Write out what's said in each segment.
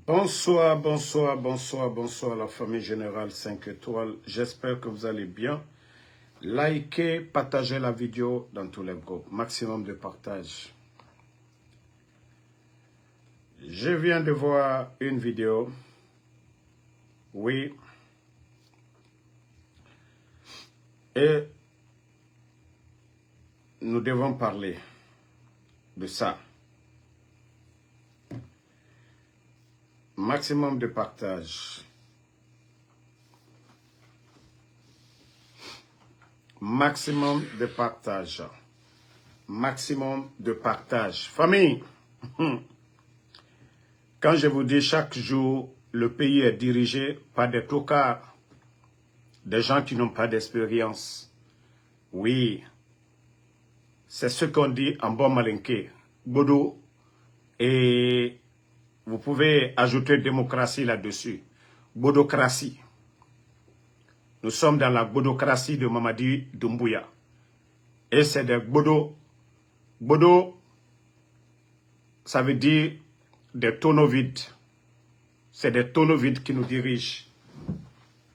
Bonsoir, bonsoir, bonsoir, bonsoir la famille Générale 5 étoiles. J'espère que vous allez bien. Likez, partagez la vidéo dans tous les groupes. Maximum de partage. Je viens de voir une vidéo. Oui. Et nous devons parler de ça. Maximum de partage. Maximum de partage. Maximum de partage. Famille, quand je vous dis chaque jour, le pays est dirigé par des tocards, des gens qui n'ont pas d'expérience. Oui, c'est ce qu'on dit en bon malinqué. Bodo, et vous pouvez ajouter démocratie là-dessus. Bodocratie. Nous sommes dans la bodocratie de Mamadi Doumbouya. Et c'est des Bodo. Bodo, ça veut dire des tonneaux vides. C'est des tonneaux vides qui nous dirigent.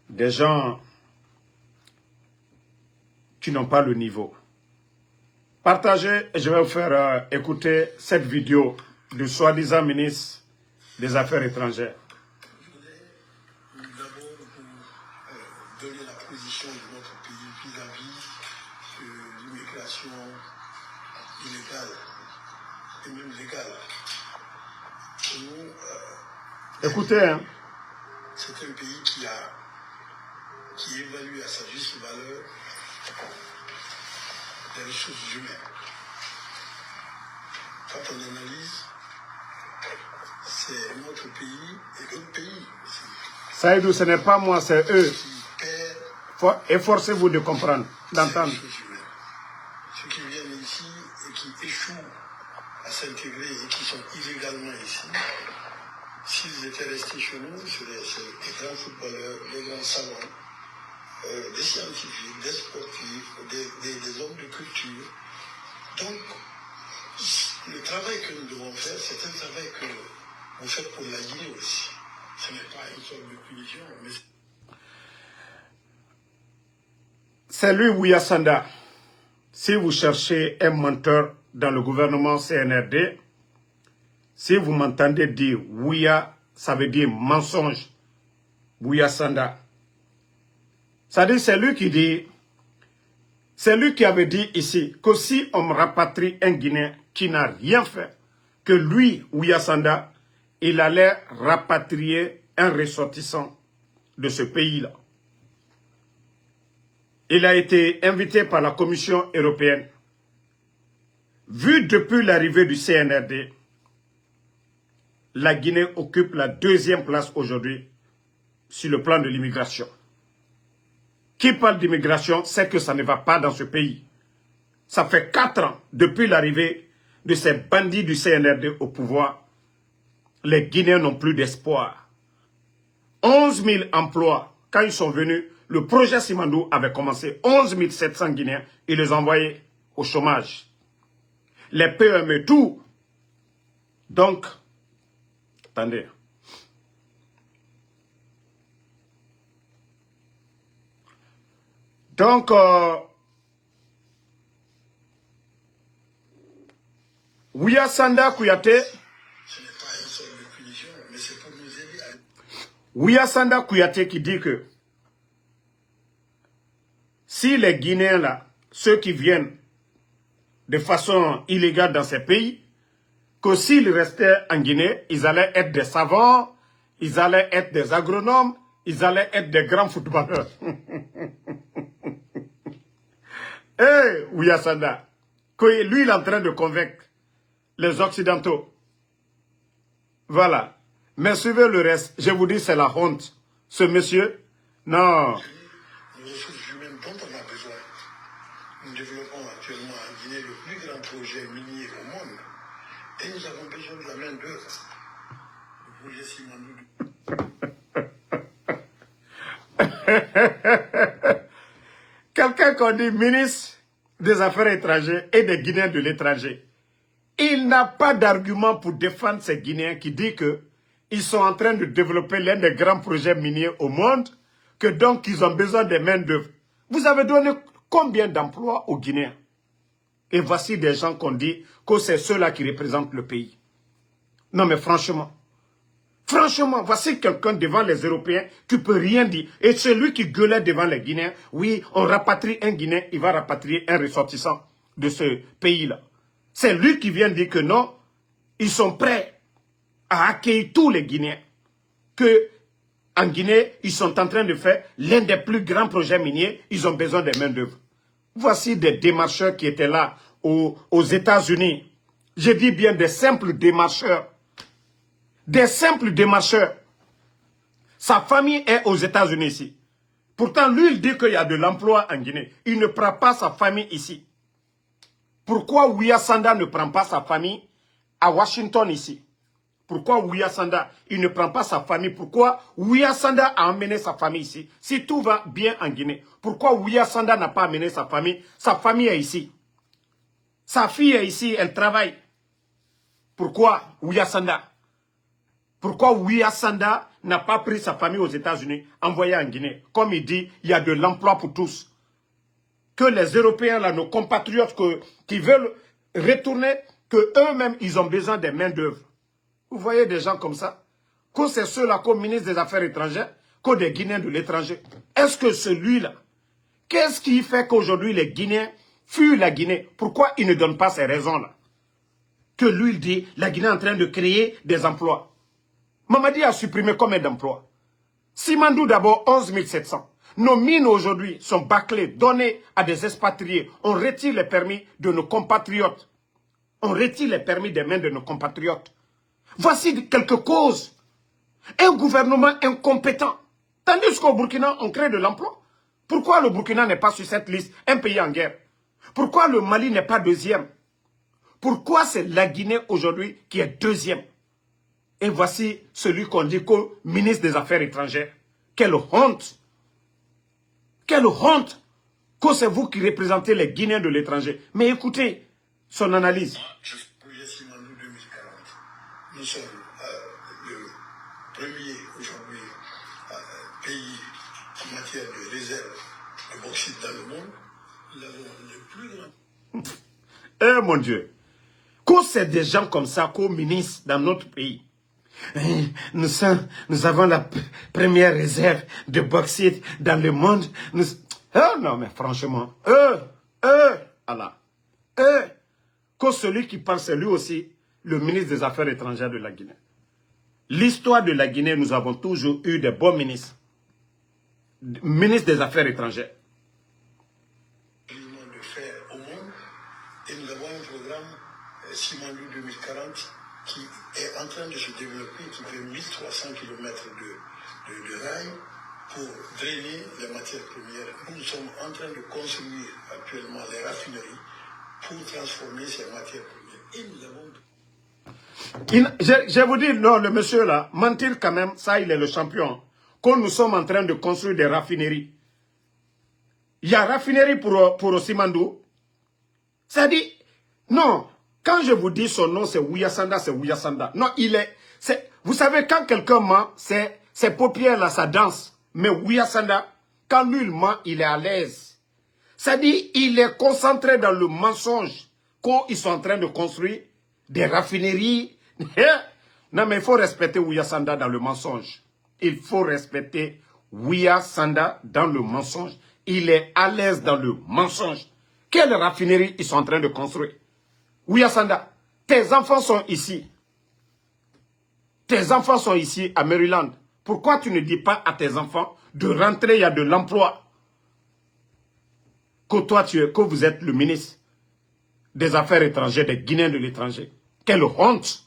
Des gens qui n'ont pas le niveau. Partagez et je vais vous faire écouter cette vidéo du soi-disant ministre des Affaires étrangères. Je voudrais d'abord vous donner la position de notre pays vis-à-vis de l'immigration illégale et même légale. Nous, Écoutez, hein. C'est un pays qui évalue à sa juste valeur les ressources humaines. Quand on analyse, c'est notre pays et d'autres pays aussi. Saïdou, ce n'est pas moi, c'est eux. Efforcez-vous de comprendre, d'entendre. Ceux qui viennent ici et qui échouent à s'intégrer et qui sont illégalement ici, s'ils étaient restés chez nous, c'est des grands footballeurs, des grands savants, des scientifiques, des sportifs, des hommes de culture. Donc, le travail que nous devons faire, c'est un travail que vous faites pour la Guinée aussi. Ce n'est pas une sorte de punition, mais... C'est lui, Ouya Sanda. Si vous cherchez un menteur dans le gouvernement CNRD, si vous m'entendez dire Ouya, ça veut dire mensonge. Ouya Sanda. Ça dit, c'est lui qui dit, c'est lui qui avait dit ici que si on me rapatrie un Guinéen qui n'a rien fait, que lui, Ouya Sanda, il allait rapatrier un ressortissant de ce pays-là. Il a été invité par la Commission européenne. Vu depuis l'arrivée du CNRD, la Guinée occupe la 2e place aujourd'hui sur le plan de l'immigration. Qui parle d'immigration sait que ça ne va pas dans ce pays. Ça fait 4 ans depuis l'arrivée de ces bandits du CNRD au pouvoir. Les Guinéens n'ont plus d'espoir. 11 000 emplois, quand ils sont venus, le projet Simandou avait commencé. 11 700 Guinéens, ils les envoyaient au chômage. Les PME, tout. Donc, attendez. Donc, Ouya Sanda Kouyaté, Ce n'est pas une sorte de punition, mais c'est pour nous aider à... Ouya Sanda Kouyaté qui dit que si les Guinéens là, ceux qui viennent de façon illégale dans ces pays, que s'ils restaient en Guinée, ils allaient être des savants, ils allaient être des agronomes, ils allaient être des grands footballeurs. Eh, Ouya Sanda, que lui il est en train de convaincre les Occidentaux. Voilà. Mais suivez le reste. Je vous dis, c'est la honte. Ce monsieur, non. Les ressources humaines dont on a besoin. Nous développons actuellement en Guinée le plus grand projet minier au monde. Et nous avons besoin de la main d'œuvre. Le projet Simandou. Quelqu'un qu'on dit ministre des Affaires étrangères et des Guinéens de l'étranger. Il n'a pas d'argument pour défendre ces Guinéens qui disent que ils sont en train de développer l'un des grands projets miniers au monde, que donc ils ont besoin des main-d'œuvre. Vous avez donné combien d'emplois aux Guinéens? Et voici des gens qu'on dit que c'est ceux-là qui représentent le pays. Non mais franchement, voici quelqu'un devant les Européens qui ne peut rien dire. Et celui qui gueulait devant les Guinéens, oui, on rapatrie un Guinéen, il va rapatrier un ressortissant de ce pays-là. C'est lui qui vient dire que non, ils sont prêts à accueillir tous les Guinéens. Que en Guinée, ils sont en train de faire l'un des plus grands projets miniers, ils ont besoin des main-d'œuvre. Voici des démarcheurs qui étaient là aux États-Unis. Je dis bien des simples démarcheurs. Des simples démarcheurs. Sa famille est aux États-Unis ici. Pourtant, lui, il dit qu'il y a de l'emploi en Guinée. Il ne prend pas sa famille ici. Pourquoi Ouya Sanda ne prend pas sa famille à Washington ici? Pourquoi Ouya Sanda, il ne prend pas sa famille? Pourquoi Ouya Sanda a emmené sa famille ici? Si tout va bien en Guinée, pourquoi Ouya Sanda n'a pas amené sa famille? Sa famille est ici. Sa fille est ici, elle travaille. Pourquoi Ouya Sanda? Pourquoi Ouya Sanda n'a pas pris sa famille aux États-Unis, envoyé en Guinée? Comme il dit, il y a de l'emploi pour tous. Que les Européens, là, nos compatriotes qui veulent retourner, qu'eux-mêmes, ils ont besoin des main-d'œuvre. Vous voyez des gens comme ça? Que c'est ceux-là, comme ministre des Affaires étrangères, que des Guinéens de l'étranger. Est-ce que celui-là, qu'est-ce qui fait qu'aujourd'hui les Guinéens fuient la Guinée? Pourquoi il ne donne pas ces raisons-là? Que lui, il dit, la Guinée est en train de créer des emplois. Mamadi a supprimé combien d'emplois? Simandou d'abord, 11 700. Nos mines aujourd'hui sont bâclées, données à des expatriés. On retire les permis de nos compatriotes. On retire les permis des mains de nos compatriotes. Voici quelques causes. Un gouvernement incompétent. Tandis qu'au Burkina, on crée de l'emploi. Pourquoi le Burkina n'est pas sur cette liste? Un pays en guerre. Pourquoi le Mali n'est pas deuxième? Pourquoi c'est la Guinée aujourd'hui qui est deuxième? Et voici celui qu'on dit qu'au ministre des Affaires étrangères. Quelle honte! Quelle honte que c'est vous qui représentez les Guinéens de l'étranger. Mais écoutez son analyse. Projet Simandou 2040. Nous sommes le premier aujourd'hui pays en matière de réserve de bauxite dans le monde. Nous avons le plus grand. Eh mon Dieu! Que c'est des gens comme ça qu'au ministre dans notre pays. Nous avons la première réserve de bauxite dans le monde. Oh non, mais franchement, Allah. Que celui qui parle, c'est lui aussi, le ministre des Affaires étrangères de la Guinée. L'histoire de la Guinée, nous avons toujours eu des bons ministres. Ministre des Affaires étrangères. De faire au monde, et nous avons un programme Simandou 2040 qui est en train de se développer, qui fait 1300 km de rails pour drainer les matières premières. Nous sommes en train de construire actuellement les raffineries pour transformer ces matières premières. Et nous avons... Je vous dis, non, le monsieur là, mentir quand même, ça il est le champion. Quand nous sommes en train de construire des raffineries. Il y a raffinerie pour Simandou. Ça dit, non, quand je vous dis son nom, c'est Ouya Sanda, c'est Ouya Sanda. Non, vous savez, quand quelqu'un ment, ses paupières là, ça danse. Mais Ouya Sanda, quand lui il ment, il est à l'aise. Ça dit, il est concentré dans le mensonge. Quand ils sont en train de construire des raffineries. Non, mais il faut respecter Ouya Sanda dans le mensonge. Il faut respecter Ouya Sanda dans le mensonge. Il est à l'aise dans le mensonge. Quelle raffinerie ils sont en train de construire? Ouya Sanda, tes enfants sont ici. Tes enfants sont ici à Maryland. Pourquoi tu ne dis pas à tes enfants de rentrer, il y a de l'emploi? Que toi, que vous êtes le ministre des Affaires étrangères, des Guinéens de l'étranger. Quelle honte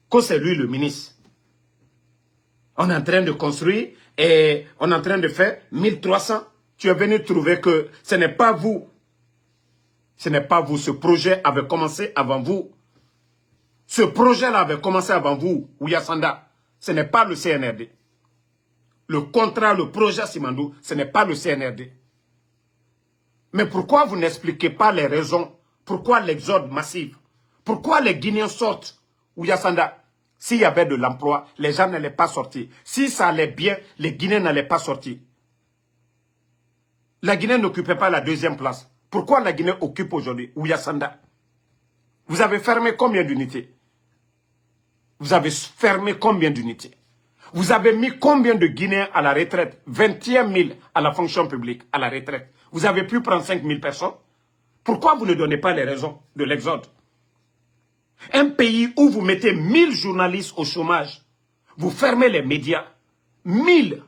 que c'est lui le ministre. On est en train de construire et on est en train de faire 1300. Tu es venu trouver que ce n'est pas vous. Ce n'est pas vous. Ce projet avait commencé avant vous. Ce projet-là avait commencé avant vous, Ouya Sanda. Ce n'est pas le CNRD. Le contrat, le projet Simandou, ce n'est pas le CNRD. Mais pourquoi vous n'expliquez pas les raisons? Pourquoi l'exode massif? Pourquoi les Guinéens sortent, Ouya Sanda? S'il y avait de l'emploi, les gens n'allaient pas sortir. Si ça allait bien, les Guinéens n'allaient pas sortir. La Guinée n'occupait pas la deuxième place. Pourquoi la Guinée occupe aujourd'hui Ouyasanda? Vous avez fermé combien d'unités? Vous avez fermé combien d'unités? Vous avez mis combien de Guinéens à la retraite? 21 000 à la fonction publique, à la retraite. Vous avez pu prendre 5 000 personnes? Pourquoi vous ne donnez pas les raisons de l'exode? Un pays où vous mettez 1000 journalistes au chômage, vous fermez les médias, 1000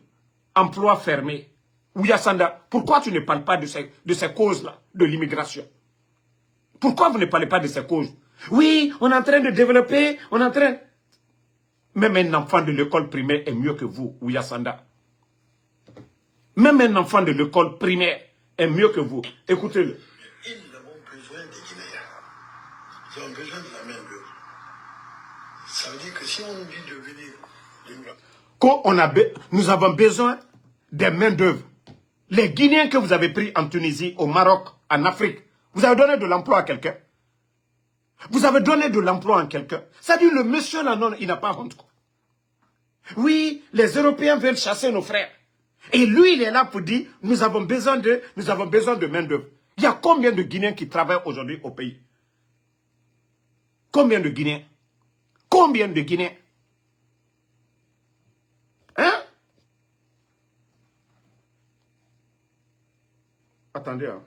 emplois fermés. Ouyasanda, pourquoi tu ne parles pas de ces causes-là, de l'immigration? Pourquoi vous ne parlez pas de ces causes? Oui, on est en train de développer, on est en train... Même un enfant de l'école primaire est mieux que vous, Ouyasanda. Même un enfant de l'école primaire est mieux que vous. Écoutez-le. Et nous avons besoin des Guinéens. Nous avons besoin de la main-d'œuvre. Ça veut dire que si on nous dit de venir... Nous avons besoin des main-d'œuvre. Les Guinéens que vous avez pris en Tunisie, au Maroc, en Afrique, vous avez donné de l'emploi à quelqu'un? Vous avez donné de l'emploi à quelqu'un? Ça dit le monsieur là, non, il n'a pas honte. Oui, les Européens veulent chasser nos frères. Et lui, il est là pour dire, nous avons besoin de main-d'œuvre. Il y a combien de Guinéens qui travaillent aujourd'hui au pays? Combien de Guinéens? Combien de Guinéens? Hein? Attendez. Hein.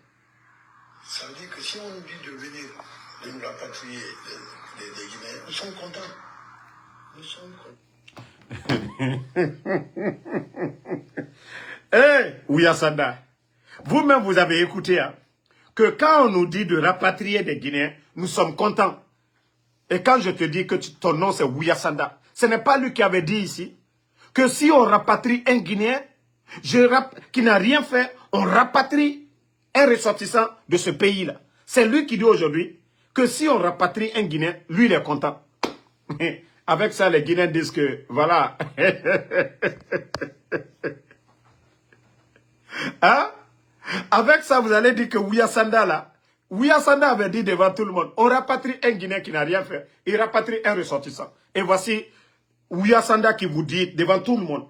Ça veut dire que si on nous dit de venir, de nous rapatrier des Guinéens, nous sommes contents. Nous sommes contents. Ouyasanda, vous-même vous avez écouté hein, que quand on nous dit de rapatrier des Guinéens, nous sommes contents. Et quand je te dis que ton nom c'est Ouyasanda, ce n'est pas lui qui avait dit ici que si on rapatrie un Guinéen qui n'a rien fait, on rapatrie un ressortissant de ce pays-là. C'est lui qui dit aujourd'hui que si on rapatrie un Guinéen, lui il est content. Avec ça, les Guinéens disent que, voilà. Hein? Avec ça, vous allez dire que Ouyasanda, là, Ouyasanda avait dit devant tout le monde, on rapatrie un Guinéen qui n'a rien fait, il rapatrie un ressortissant. Et voici Ouyasanda qui vous dit devant tout le monde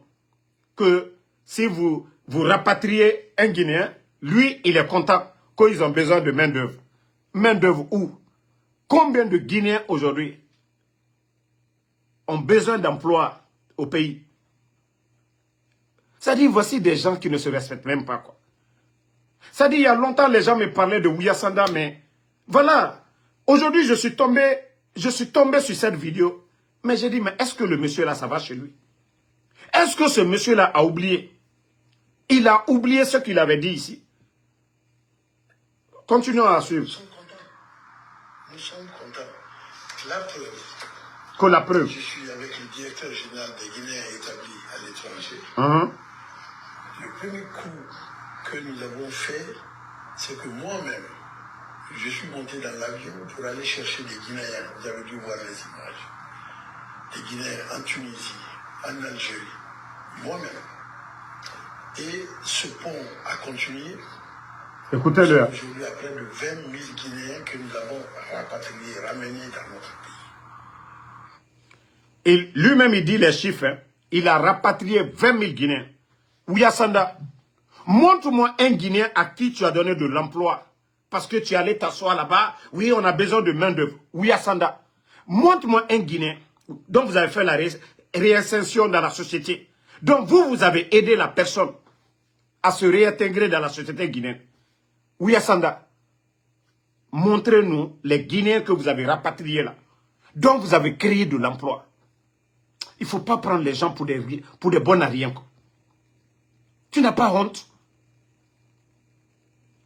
que si vous rapatriez un Guinéen, lui, il est content qu'ils ont besoin de main-d'œuvre. Main-d'œuvre où? Combien de Guinéens aujourd'hui ont besoin d'emploi au pays? Ça dit, voici des gens qui ne se respectent même pas, quoi. Ça dit, il y a longtemps, les gens me parlaient de Ouyasanda, mais voilà. Aujourd'hui, je suis tombé sur cette vidéo, mais j'ai dit, mais est-ce que le monsieur là, ça va chez lui? Est-ce que ce monsieur-là a oublié? Il a oublié ce qu'il avait dit ici. Continuons à suivre. Nous sommes contents. Nous sommes contents. La preuve. Que la preuve. Je suis avec le directeur général des Guinéens établis à l'étranger. Le premier coup que nous avons fait, c'est que moi-même, je suis monté dans l'avion pour aller chercher des Guinéens. Vous avez dû voir les images. Des Guinéens en Tunisie, en Algérie, moi-même. Et ce pont a continué. Écoutez-le. Aujourd'hui, à près de 20 000 Guinéens que nous avons rapatriés, ramenés dans notre pays. Et lui-même, il dit les chiffres. Hein. Il a rapatrié 20 000 Guinéens. Ouyasanda, montre-moi un Guinéen à qui tu as donné de l'emploi. Parce que tu es allé t'asseoir là-bas. Oui, on a besoin de main-d'œuvre. Ouyasanda, montre-moi un Guinéen dont vous avez fait la réinsertion dans la société. Donc vous avez aidé la personne à se réintégrer dans la société guinéenne. Ouyasanda, montrez-nous les Guinéens que vous avez rapatriés là. Donc vous avez créé de l'emploi. Il ne faut pas prendre les gens pour des bons à rien. Tu n'as pas honte?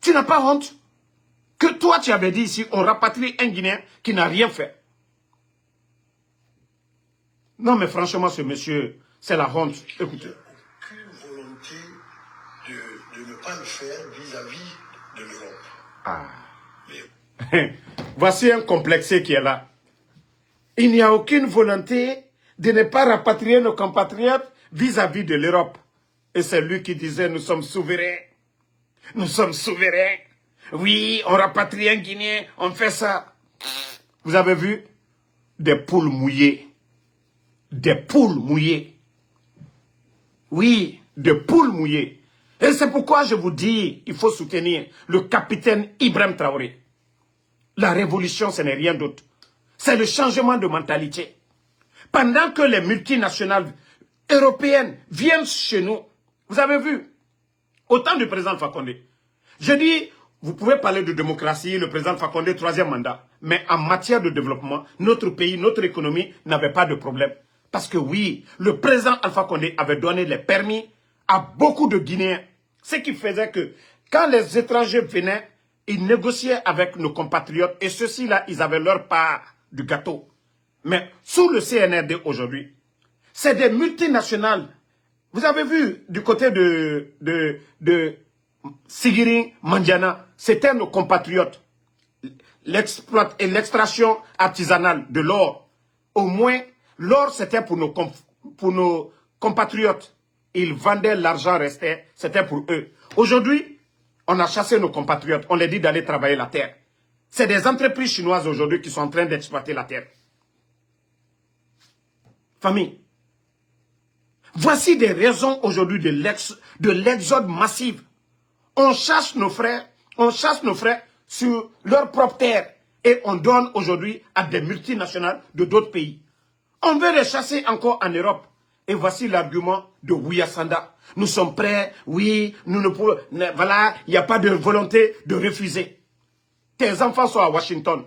Tu n'as pas honte? Que toi tu avais dit ici, on rapatrie un Guinéen qui n'a rien fait. Non mais franchement ce monsieur, c'est la honte. Écoutez. Aucune volonté de ne pas le faire vis-à-vis de l'Europe. Ah. Voici un complexé qui est là. Il n'y a aucune volonté de ne pas rapatrier nos compatriotes vis-à-vis de l'Europe. Et c'est lui qui disait, nous sommes souverains. Nous sommes souverains. Oui, on rapatrie un Guinéen, on fait ça. Vous avez vu des poules mouillées. des poules mouillées. Oui, des poules mouillées. Et c'est pourquoi je vous dis, il faut soutenir le capitaine Ibrahim Traoré. La révolution, ce n'est rien d'autre. C'est le changement de mentalité. Pendant que les multinationales européennes viennent chez nous, vous avez vu, au temps du président Fakonde, je dis, vous pouvez parler de démocratie, le président Fakonde, 3e mandat, mais en matière de développement, notre pays, notre économie n'avait pas de problème. Parce que oui, le président Alpha Condé avait donné les permis à beaucoup de Guinéens. Ce qui faisait que quand les étrangers venaient, ils négociaient avec nos compatriotes et ceux-ci-là, ils avaient leur part du gâteau. Mais sous le CNRD aujourd'hui, c'est des multinationales. Vous avez vu du côté de Sigiri Mandiana, c'était nos compatriotes. L'extraction artisanale de l'or. Au moins, l'or c'était pour nos compatriotes. Ils vendaient l'argent restait, c'était pour eux. Aujourd'hui, on a chassé nos compatriotes. On les dit d'aller travailler la terre. C'est des entreprises chinoises aujourd'hui qui sont en train d'exploiter la terre. Famille. Voici des raisons aujourd'hui de l'exode massif. On chasse nos frères sur leur propre terre et on donne aujourd'hui à des multinationales de d'autres pays. On veut les chasser encore en Europe. Et voici l'argument de Ouya Sanda. Nous sommes prêts, oui, nous ne pouvons, voilà, il n'y a pas de volonté de refuser. Tes enfants sont à Washington.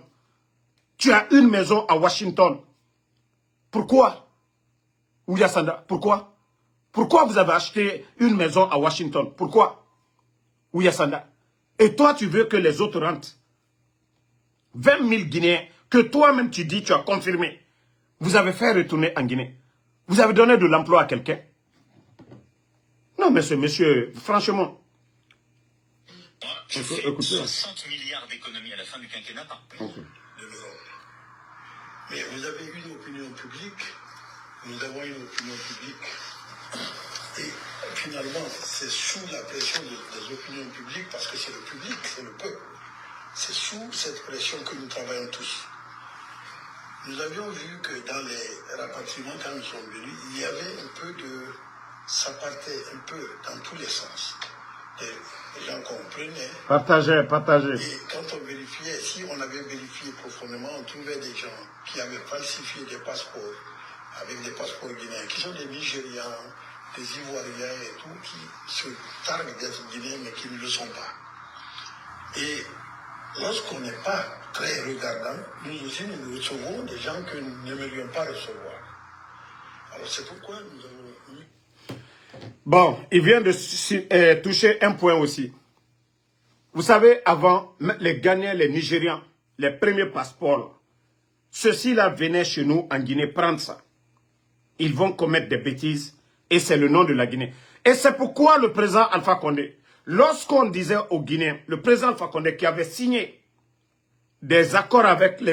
Tu as une maison à Washington. Pourquoi, Ouya Sanda? Pourquoi? Pourquoi vous avez acheté une maison à Washington? Pourquoi, Ouya Sanda? Et toi, tu veux que les autres rentrent. 20 000 Guinéens, que toi-même tu dis, tu as confirmé. Vous avez fait retourner en Guinée. Vous avez donné de l'emploi à quelqu'un? Non, mais ce monsieur, franchement. Je fais 60 milliards d'économies à la fin du quinquennat par an. De l'Europe. Mais vous avez une opinion publique, nous avons une opinion publique. Et finalement, c'est sous la pression des opinions publiques, parce que c'est le public, c'est le peuple. C'est sous cette pression que nous travaillons tous. Nous avions vu que dans les rapatriements, quand nous sommes venus, il y avait un peu de... ça partait un peu dans tous les sens. Et les gens comprenaient. Partagez. Et quand on vérifiait, si on avait vérifié profondément, on trouvait des gens qui avaient falsifié des passeports, avec des passeports guinéens, qui sont des Nigérians, des Ivoiriens et tout, qui se targuent d'être Guinéens, mais qui ne le sont pas. Et lorsqu'on n'est pas très regardant, nous aussi nous recevons des gens que nous n'aimerions pas recevoir. Alors c'est pourquoi nous avons eu... Bon, il vient de toucher un point aussi. Vous savez, avant, les Ghanéens, les Nigérians, les premiers passeports, ceux-ci-là venaient chez nous en Guinée prendre ça. Ils vont commettre des bêtises et c'est le nom de la Guinée. Et c'est pourquoi le président Alpha Condé, lorsqu'on disait aux Guinéens, le président Alpha Condé qui avait signé des accords avec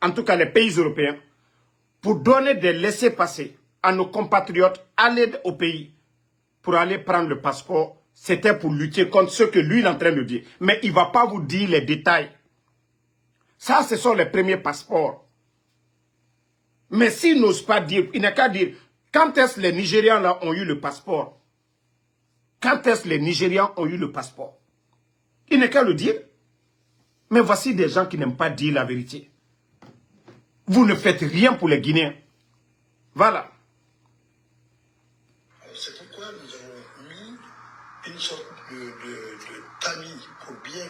en tout cas les pays européens pour donner des laissez-passer à nos compatriotes aller au pays pour aller prendre le passeport, c'était pour lutter contre ce que lui il est en train de dire. Mais il ne va pas vous dire les détails. Ça, ce sont les premiers passeports. Mais s'il n'ose pas dire, il n'a qu'à dire, quand est-ce que les Nigérians là ont eu le passeport? Quand est-ce que les Nigérians ont eu le passeport? Il n'a qu'à le dire. Mais voici des gens qui n'aiment pas dire la vérité. Vous ne faites rien pour les Guinéens. Voilà. C'est pourquoi nous avons mis une sorte de tamis pour bien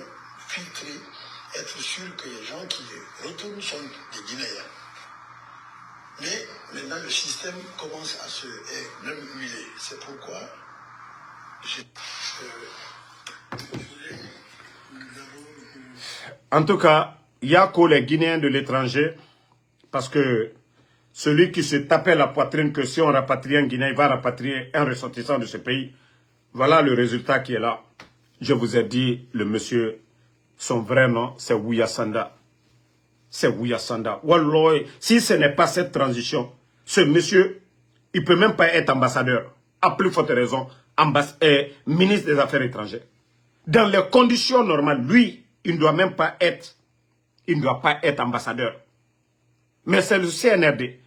filtrer, être sûr que les gens qui retournent sont des Guinéens. Mais maintenant, le système commence à se même huiler. C'est pourquoi en tout cas, il y a que les Guinéens de l'étranger, parce que celui qui se tapait la poitrine que si on rapatrie un Guinéen, il va rapatrier un ressortissant de ce pays. Voilà le résultat qui est là. Je vous ai dit, le monsieur, son vrai nom, c'est Ouya Sanda. C'est Ouya Sanda. Wallah, si ce n'est pas cette transition, ce monsieur, il ne peut même pas être ambassadeur. À plus forte raison, ministre des Affaires étrangères. Dans les conditions normales, lui, il ne doit même pas être, ambassadeur. Mais c'est le CNRD.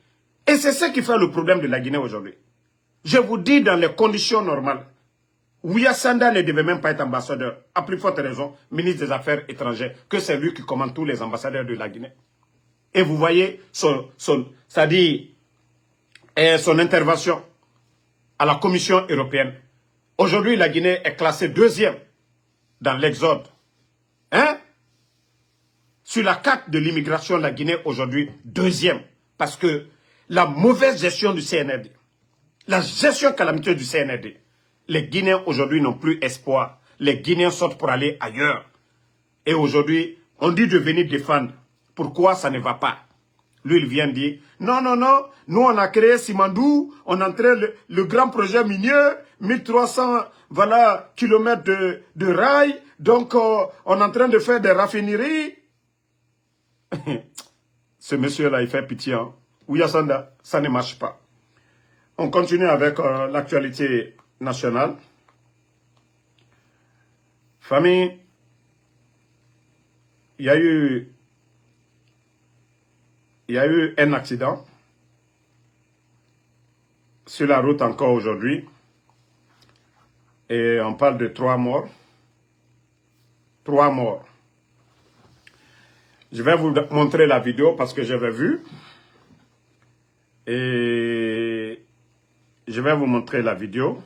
Et c'est ça qui fait le problème de la Guinée aujourd'hui. Je vous dis, dans les conditions normales, Ouya Sanda ne devait même pas être ambassadeur. À plus forte raison, ministre des Affaires étrangères, que c'est lui qui commande tous les ambassadeurs de la Guinée. Et vous voyez son intervention à la Commission européenne. Aujourd'hui, la Guinée est classée 2e dans l'exode. Hein? Sur la carte de l'immigration, la Guinée aujourd'hui 2e. Parce que la mauvaise gestion du CNRD, la gestion calamiteuse du CNRD, les Guinéens aujourd'hui n'ont plus espoir. Les Guinéens sortent pour aller ailleurs. Et aujourd'hui, on dit de venir défendre. Pourquoi ça ne va pas? Lui, il vient dire, non, non, non, nous on a créé Simandou, on a entré le grand projet minier, 1300 voilà, kilomètres de rails, donc on est en train de faire des raffineries. Ce monsieur-là, il fait pitié. Hein? Ouya Sanda, ça ne marche pas. On continue avec l'actualité nationale. Famille, il y a eu un accident sur la route encore aujourd'hui. Et on parle de 3 morts. 3 morts. Je vais vous montrer la vidéo parce que j'avais vu. Et je vais vous montrer la vidéo.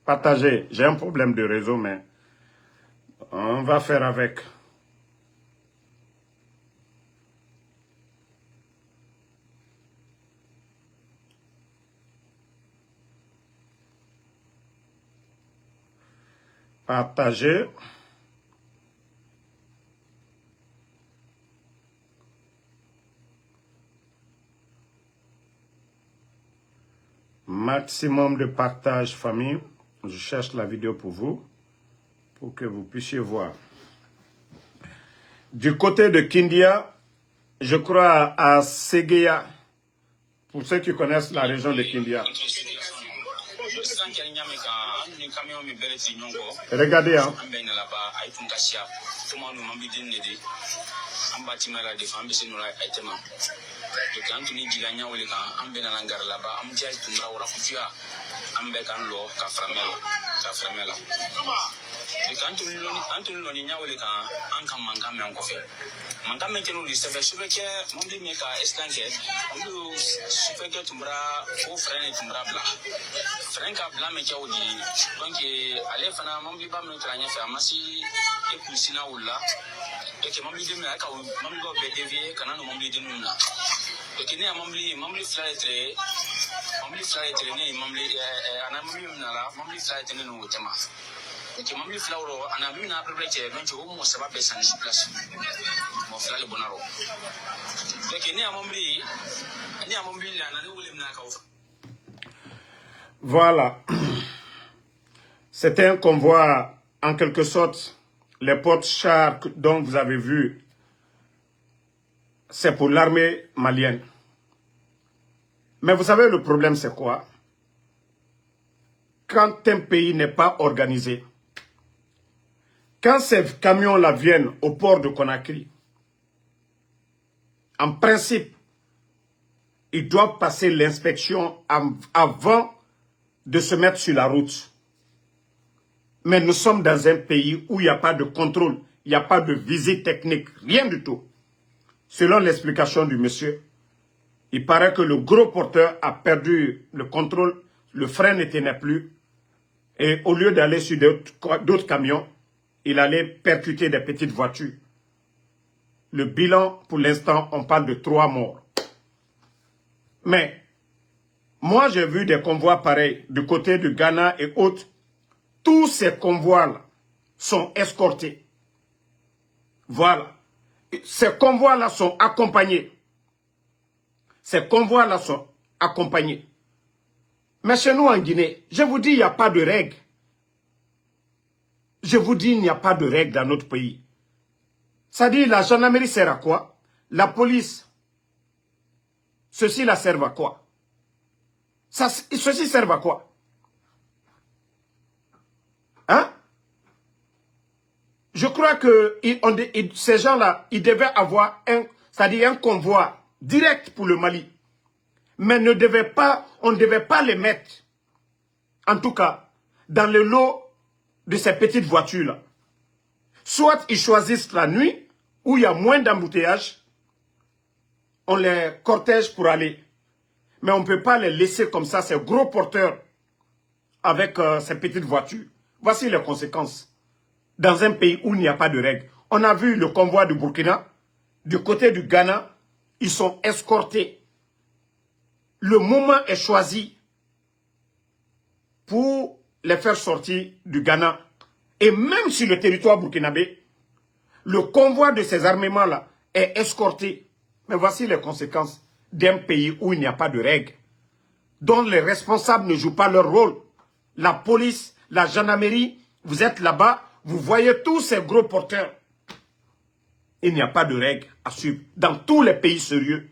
Partagez. J'ai un problème de réseau, mais on va faire avec. Partagez. Maximum de partage, famille. Je cherche la vidéo pour vous, pour que vous puissiez voir. Du côté de Kindia, je crois à Séguéa, pour ceux qui connaissent la région de Kindia. Regardez, hein. Voilà. C'était un convoi, en quelque sorte, les porte-chars dont vous avez vu, c'est pour l'armée malienne. Mais vous savez, le problème, c'est quoi? Quand un pays n'est pas organisé, quand ces camions-là viennent au port de Conakry, en principe, ils doivent passer l'inspection avant de se mettre sur la route. Mais nous sommes dans un pays où il n'y a pas de contrôle, il n'y a pas de visite technique, rien du tout. Selon l'explication du monsieur, il paraît que le gros porteur a perdu le contrôle, le frein ne tenait plus. Et au lieu d'aller sur d'autres camions, il allait percuter des petites voitures. Le bilan, pour l'instant, on parle de 3 morts. Mais, moi j'ai vu des convois pareils du côté du Ghana et autres. Tous ces convois-là sont escortés. Voilà. Ces convois-là sont accompagnés. Ces convois-là sont accompagnés. Mais chez nous en Guinée, je vous dis, il n'y a pas de règles. Je vous dis, il n'y a pas de règles dans notre pays. Ça dit, la gendarmerie sert à quoi? La police. Ceci la servent à quoi? Ceci servent à quoi? Hein? Je crois que ces gens-là, ils devaient avoir un convoi direct pour le Mali. Mais on ne devait pas les mettre, en tout cas, dans le lot de ces petites voitures-là. Soit ils choisissent la nuit, où il y a moins d'embouteillage, on les cortège pour aller. Mais on ne peut pas les laisser comme ça, ces gros porteurs, avec ces petites voitures. Voici les conséquences. Dans un pays où il n'y a pas de règles. On a vu le convoi du Burkina, du côté du Ghana, ils sont escortés. Le moment est choisi pour les faire sortir du Ghana. Et même sur le territoire burkinabé, le convoi de ces armements-là est escorté. Mais voici les conséquences d'un pays où il n'y a pas de règles, dont les responsables ne jouent pas leur rôle. La police, la gendarmerie, vous êtes là-bas, vous voyez tous ces gros porteurs. Il n'y a pas de règles à suivre. Dans tous les pays sérieux,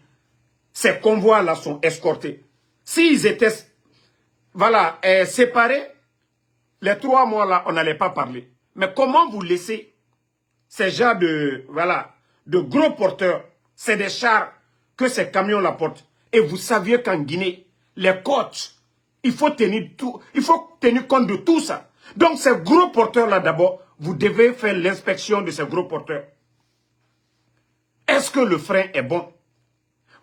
ces convois-là sont escortés. S'ils étaient séparés, les 3 mois-là, on n'allait pas parler. Mais comment vous laissez ces gens de gros porteurs, c'est des chars que ces camions-là portent. Et vous saviez qu'en Guinée, les côtes, il faut tenir compte de tout ça. Donc ces gros porteurs-là d'abord, vous devez faire l'inspection de ces gros porteurs. Est-ce que le frein est bon?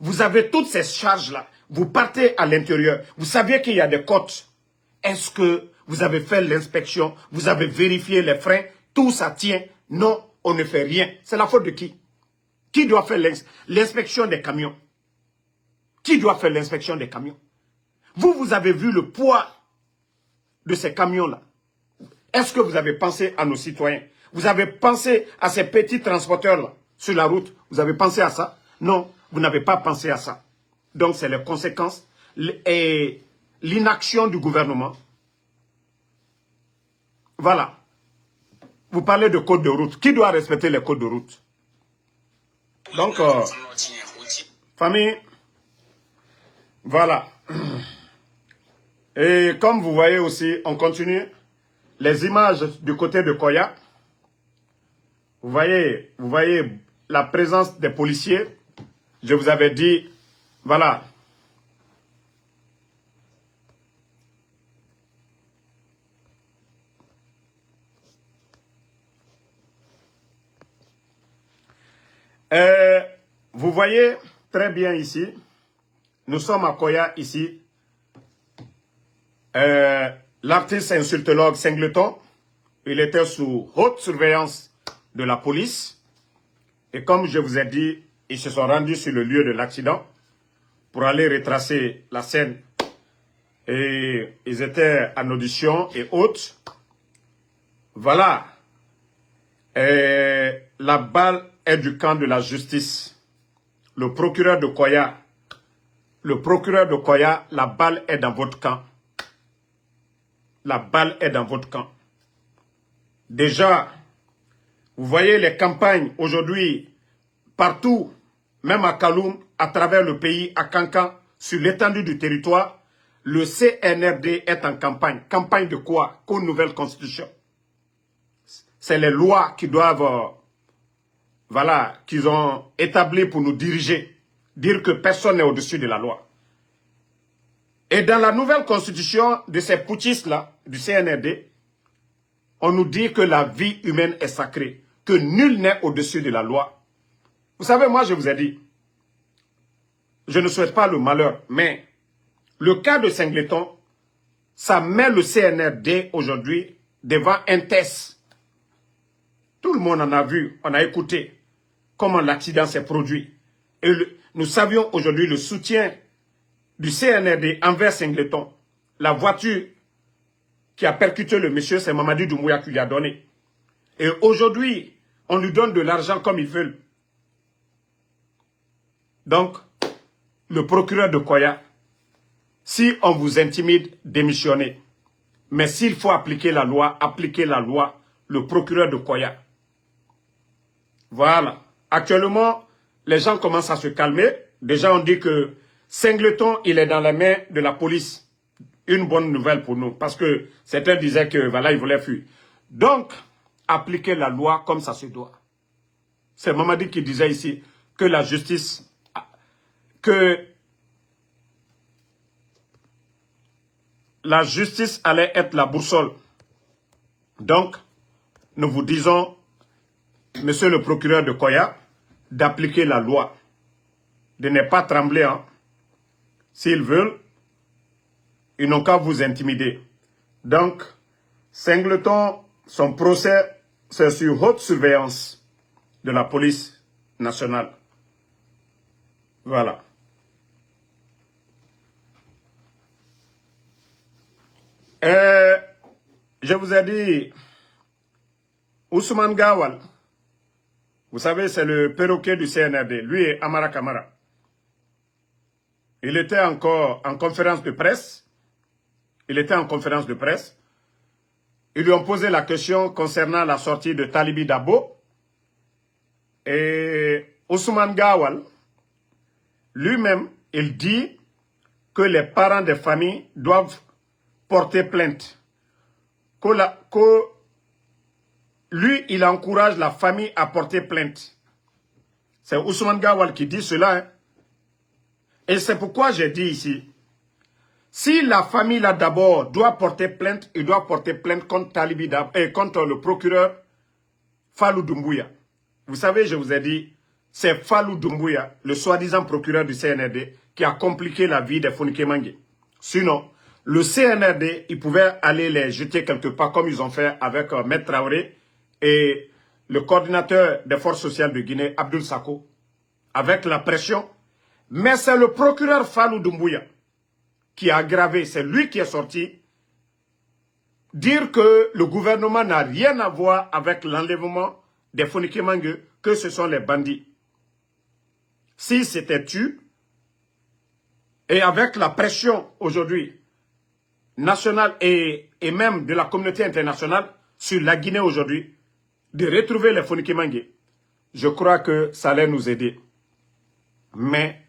Vous avez toutes ces charges-là. Vous partez à l'intérieur. Vous saviez qu'il y a des côtes. Est-ce que vous avez fait l'inspection? Vous avez vérifié les freins? Tout ça tient? Non, on ne fait rien. C'est la faute de qui? Qui doit faire l'inspection des camions? Qui doit faire l'inspection des camions? Vous avez vu le poids de ces camions-là. Est-ce que vous avez pensé à nos citoyens? Vous avez pensé à ces petits transporteurs-là sur la route? Vous avez pensé à ça? Non, vous n'avez pas pensé à ça. Donc, c'est les conséquences et l'inaction du gouvernement. Voilà. Vous parlez de code de route. Qui doit respecter les codes de route? Donc, famille, voilà. Et comme vous voyez aussi, on continue. Les images du côté de Koya. Vous voyez la présence des policiers. Je vous avais dit, voilà. Vous voyez très bien ici, nous sommes à Koya ici. L'artiste insultologue Singleton, il était sous haute surveillance de la police. Et comme je vous ai dit, ils se sont rendus sur le lieu de l'accident pour aller retracer la scène. Et ils étaient en audition et autres. Voilà. Et la balle est du camp de la justice. Le procureur de Koya, la balle est dans votre camp. La balle est dans votre camp. Déjà, vous voyez les campagnes aujourd'hui, partout, même à Kaloum, à travers le pays, à Kankan, sur l'étendue du territoire, le CNRD est en campagne. Campagne de quoi? Qu'une nouvelle constitution. C'est les lois qui doivent, qu'ils ont établies pour nous diriger. Dire que personne n'est au-dessus de la loi. Et dans la nouvelle constitution de ces putschistes-là, du CNRD, on nous dit que la vie humaine est sacrée, que nul n'est au-dessus de la loi. Vous savez, moi je vous ai dit, je ne souhaite pas le malheur, mais le cas de Singleton, ça met le CNRD aujourd'hui devant un test. Tout le monde en a vu, on a écouté comment l'accident s'est produit. Et nous savions aujourd'hui le soutien du CNRD envers Singleton. La voiture qui a percuté le monsieur, c'est Mamadi Doumbouya qui lui a donné. Et aujourd'hui, on lui donne de l'argent comme ils veulent. Donc, le procureur de Koya, si on vous intimide, démissionnez. Mais s'il faut appliquer la loi, appliquez la loi, le procureur de Koya. Voilà. Actuellement, les gens commencent à se calmer. Déjà, on dit que Singleton, il est dans la main de la police. Une bonne nouvelle pour nous, parce que certains disaient que voilà, il voulait fuir. Donc, appliquez la loi comme ça se doit. C'est Mamadi qui disait ici que la justice, que la justice allait être la boussole. Donc, nous vous disons, monsieur le procureur de Koya, d'appliquer la loi, de ne pas trembler. Hein. S'ils veulent, ils n'ont qu'à vous intimider. Donc, Singleton, son procès, c'est sur haute surveillance de la police nationale. Voilà. Je vous ai dit, Ousmane Gawal, vous savez, c'est le perroquet du CNRD, lui et Amara Kamara. Il était encore en conférence de presse. Ils lui ont posé la question concernant la sortie de Talibi Dabo. Et Ousmane Gawal, lui-même, il dit que les parents des familles doivent porter plainte. Lui, il encourage la famille à porter plainte. C'est Ousmane Gawal qui dit cela. Hein. Et c'est pourquoi j'ai dit ici, si la famille là d'abord doit porter plainte, il doit porter plainte contre Talibi Dabo et contre le procureur Fallou Doumbouya. Vous savez, je vous ai dit, c'est Fallou Doumbouya, le soi-disant procureur du CNRD, qui a compliqué la vie des Fonike Mangue. Sinon, le CNRD, ils pouvaient aller les jeter quelque part comme ils ont fait avec Maître Traoré et le coordinateur des forces sociales de Guinée, Abdoul Sako, avec la pression. Mais c'est le procureur Fallou Doumbouya qui a aggravé, c'est lui qui est sorti dire que le gouvernement n'a rien à voir avec l'enlèvement des Fonike Mangue, que ce sont les bandits. Si c'était tu, et avec la pression aujourd'hui nationale et même de la communauté internationale sur la Guinée aujourd'hui, de retrouver les Fonike Mangue, je crois que ça allait nous aider. Mais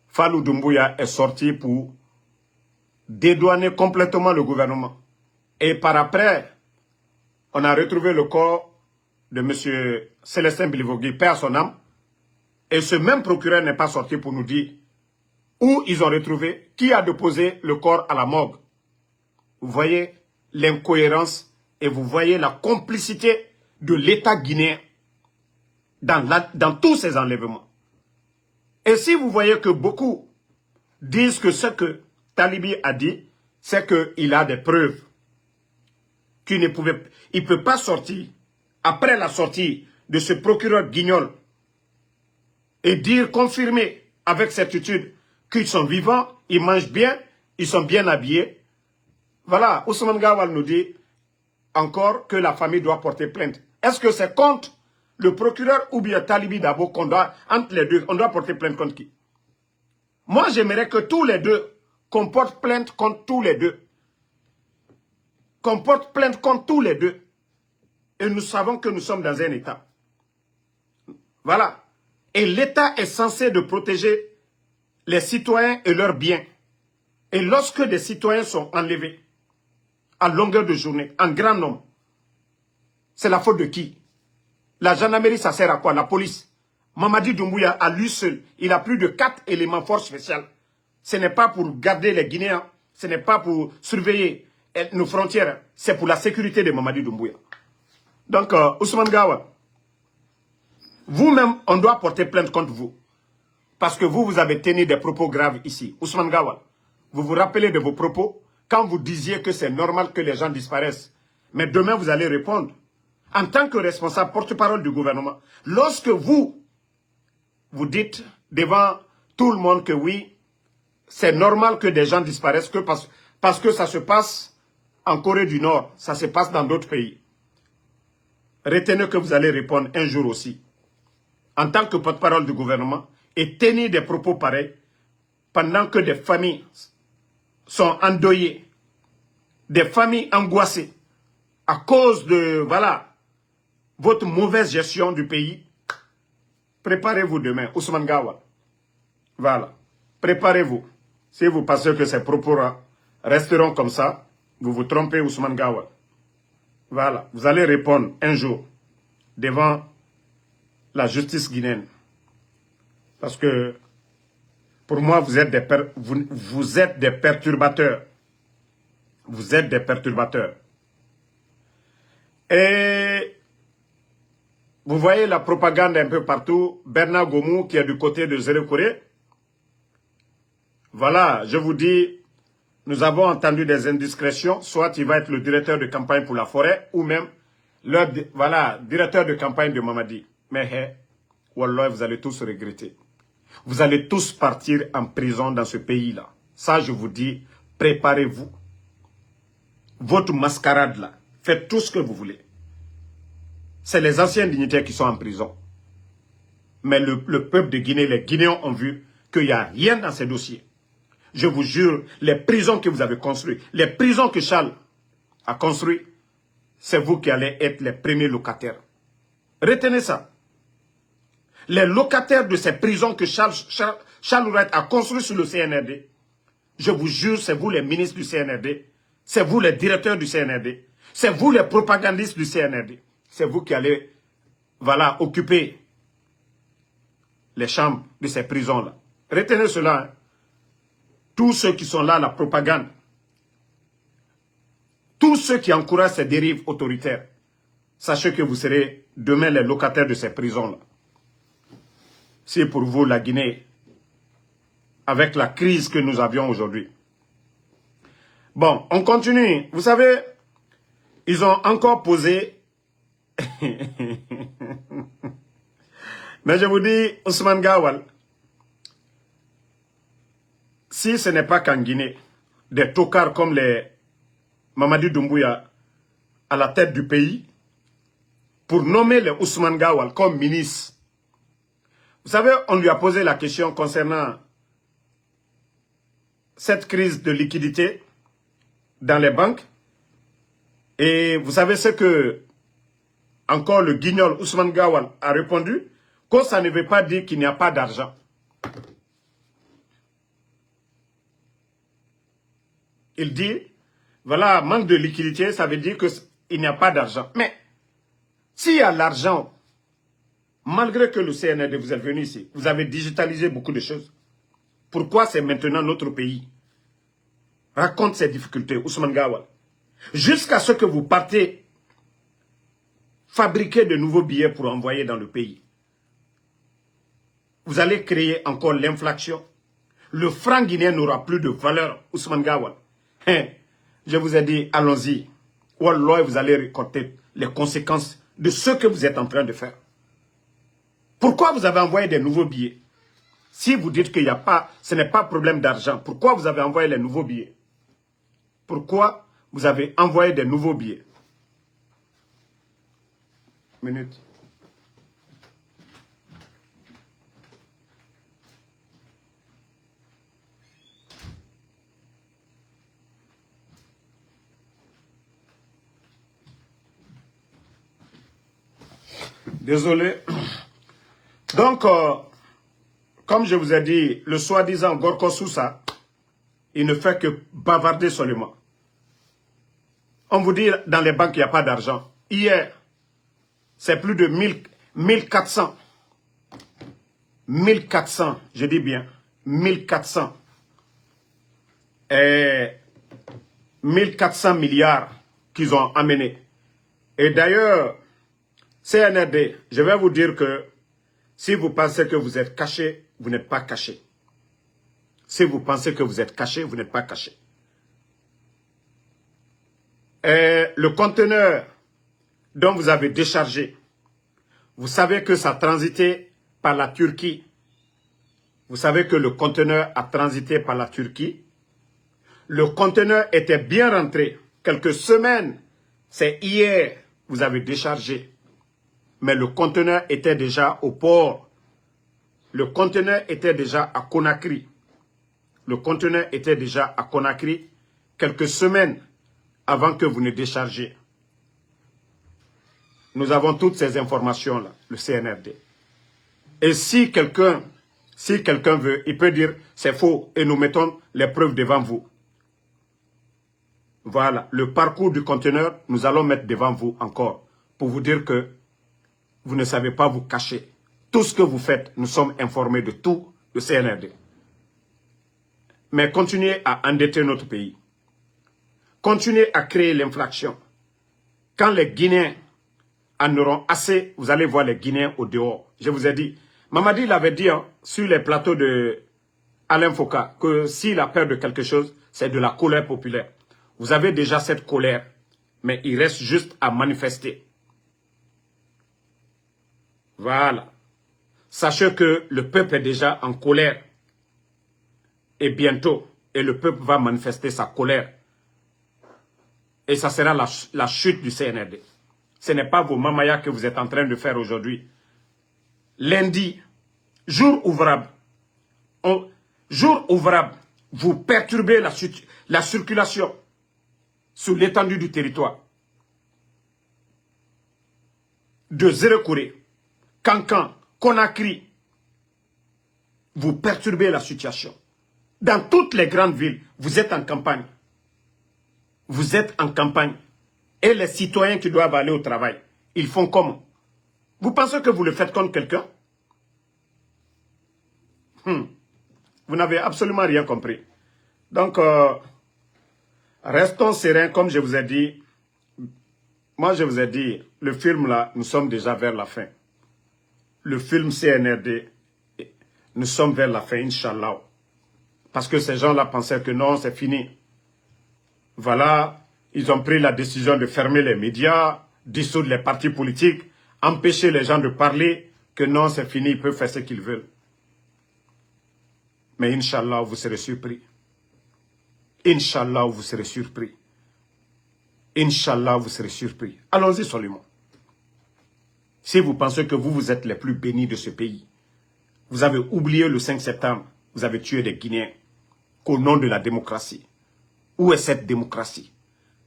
Fallou Doumbouya est sorti pour dédouaner complètement le gouvernement. Et par après, on a retrouvé le corps de M. Célestin Bilivogui, paix à son âme. Et ce même procureur n'est pas sorti pour nous dire où ils ont retrouvé, qui a déposé le corps à la morgue. Vous voyez l'incohérence et vous voyez la complicité de l'État guinéen dans tous ces enlèvements. Et si vous voyez que beaucoup disent que ce que Talibi a dit, c'est qu'il a des preuves. Il ne peut pas sortir, après la sortie de ce procureur guignol, et dire, confirmer avec certitude qu'ils sont vivants, ils mangent bien, ils sont bien habillés. Voilà, Ousmane Gawal nous dit encore que la famille doit porter plainte. Est-ce que c'est contre le procureur ou bien Talibi Dabo qu'on doit, entre les deux, on doit porter plainte contre qui? Moi, j'aimerais que tous les deux, qu'on porte plainte contre tous les deux. Qu'on porte plainte contre tous les deux. Et nous savons que nous sommes dans un État. Voilà. Et l'État est censé de protéger les citoyens et leurs biens. Et lorsque des citoyens sont enlevés, à longueur de journée, en grand nombre, c'est la faute de qui? La gendarmerie, ça sert à quoi? La police. Mamadi Doumbouya, à lui seul, il a plus de 4 éléments force spéciales. Ce n'est pas pour garder les Guinéens, ce n'est pas pour surveiller nos frontières, c'est pour la sécurité de Mamadi Doumbouya. Donc, Ousmane Gawal, vous-même, on doit porter plainte contre vous. Parce que vous avez tenu des propos graves ici. Ousmane Gawal, vous vous rappelez de vos propos quand vous disiez que c'est normal que les gens disparaissent. Mais demain, vous allez répondre. En tant que responsable, porte-parole du gouvernement, lorsque vous dites devant tout le monde que oui, c'est normal que des gens disparaissent parce que ça se passe en Corée du Nord, ça se passe dans d'autres pays. Retenez que vous allez répondre un jour aussi, en tant que porte-parole du gouvernement, et tenir des propos pareils pendant que des familles sont endeuillées, des familles angoissées à cause de, voilà, votre mauvaise gestion du pays. Préparez-vous demain, Ousmane Gawal. Voilà, préparez-vous. Si vous pensez que ces propos resteront comme ça, vous vous trompez, Ousmane Gawal. Voilà, vous allez répondre un jour devant la justice guinéenne. Parce que, pour moi, vous êtes des perturbateurs. Vous êtes des perturbateurs. Et vous voyez la propagande un peu partout. Bernard Gomou qui est du côté de Zéro Corée. Voilà, je vous dis, nous avons entendu des indiscrétions. Soit il va être le directeur de campagne pour la forêt ou même le directeur de campagne de Mamadi. Mais wallah, vous allez tous regretter. Vous allez tous partir en prison dans ce pays-là. Ça, je vous dis, préparez-vous. Votre mascarade là, faites tout ce que vous voulez. C'est les anciens dignitaires qui sont en prison. Mais le peuple de Guinée, les Guinéens ont vu qu'il n'y a rien dans ces dossiers. Je vous jure, les prisons que vous avez construites, les prisons que Charles a construites, c'est vous qui allez être les premiers locataires. Retenez ça. Les locataires de ces prisons que Charles Wright a construites sur le CNRD, je vous jure, c'est vous les ministres du CNRD, c'est vous les directeurs du CNRD, c'est vous les propagandistes du CNRD, c'est vous qui allez, occuper les chambres de ces prisons-là. Retenez cela. Hein. Tous ceux qui sont là, la propagande, tous ceux qui encouragent ces dérives autoritaires, sachez que vous serez demain les locataires de ces prisons-là. C'est pour vous la Guinée, avec la crise que nous avions aujourd'hui. Bon, on continue. Vous savez, ils ont encore posé... Mais je vous dis, Ousmane Gawal, si ce n'est pas qu'en Guinée, des tocards comme les Mamadi Doumbouya à la tête du pays, pour nommer les Ousmane Gawal comme ministre. Vous savez, on lui a posé la question concernant cette crise de liquidité dans les banques. Et vous savez ce que encore le guignol Ousmane Gawal a répondu? Que ça ne veut pas dire qu'il n'y a pas d'argent. Il dit, voilà, manque de liquidité, ça veut dire qu'il n'y a pas d'argent. Mais, s'il y a l'argent, malgré que le CNRD, vous êtes venu ici, vous avez digitalisé beaucoup de choses. Pourquoi c'est maintenant notre pays? Raconte ces difficultés, Ousmane Gawal. Jusqu'à ce que vous partez fabriquer de nouveaux billets pour envoyer dans le pays. Vous allez créer encore l'inflation. Le franc guinéen n'aura plus de valeur, Ousmane Gawal. Je vous ai dit, allons-y. Wallah, vous allez récolter les conséquences de ce que vous êtes en train de faire. Pourquoi vous avez envoyé des nouveaux billets? Si vous dites qu'il n'y a pas, ce n'est pas problème d'argent, pourquoi vous avez envoyé les nouveaux billets? Pourquoi vous avez envoyé des nouveaux billets? Minute. Désolé. Donc, comme je vous ai dit, le soi-disant Gorko Sousa, il ne fait que bavarder seulement. On vous dit, dans les banques, il n'y a pas d'argent. Hier, c'est plus de 1400. 1400, je dis bien, 1400. Et 1400 milliards qu'ils ont amenés. Et d'ailleurs, CNRD, je vais vous dire que si vous pensez que vous êtes caché, vous n'êtes pas caché. Si vous pensez que vous êtes caché, vous n'êtes pas caché. Et le conteneur dont vous avez déchargé, vous savez que ça a transité par la Turquie. Vous savez que le conteneur a transité par la Turquie. Le conteneur était bien rentré. Quelques semaines, c'est hier, vous avez déchargé. Mais le conteneur était déjà au port. Le conteneur était déjà à Conakry. Le conteneur était déjà à Conakry quelques semaines avant que vous ne déchargiez. Nous avons toutes ces informations-là, le CNRD. Et si quelqu'un veut, il peut dire c'est faux et nous mettons les preuves devant vous. Voilà, le parcours du conteneur, nous allons mettre devant vous encore pour vous dire que vous ne savez pas vous cacher. Tout ce que vous faites, nous sommes informés de tout le CNRD. Mais continuez à endetter notre pays. continuez à créer l'inflation. Quand les Guinéens en auront assez, vous allez voir les Guinéens au dehors. Je vous ai dit, Mamadi l'avait dit sur les plateaux de Alain Foucault, que s'il a peur de quelque chose, c'est de la colère populaire. Vous avez déjà cette colère, mais il reste juste à manifester. Voilà. Sachez que le peuple est déjà en colère. Et bientôt, le peuple va manifester sa colère. Et ça sera la chute du CNRD. Ce n'est pas vos mamayas que vous êtes en train de faire aujourd'hui. Lundi, jour ouvrable, vous perturbez la circulation sur l'étendue du territoire. De Zérekouré, Kankan, Conakry, vous perturbez la situation. Dans toutes les grandes villes, vous êtes en campagne. Vous êtes en campagne. Et les citoyens qui doivent aller au travail, ils font comment? Vous pensez que vous le faites contre quelqu'un? Vous n'avez absolument rien compris. Donc, restons sereins, comme je vous ai dit. Moi, je vous ai dit, le film là, nous sommes déjà vers la fin. Le film CNRD, nous sommes vers la fin, Inch'Allah. Parce que ces gens-là pensaient que non, c'est fini. Voilà, ils ont pris la décision de fermer les médias, dissoudre les partis politiques, empêcher les gens de parler, que non, c'est fini, ils peuvent faire ce qu'ils veulent. Mais Inch'Allah, vous serez surpris. Inch'Allah, vous serez surpris. Inch'Allah, vous serez surpris. Allons-y seulement. Si vous pensez que vous êtes les plus bénis de ce pays, vous avez oublié le 5 septembre, vous avez tué des Guinéens, qu'au nom de la démocratie. Où est cette démocratie?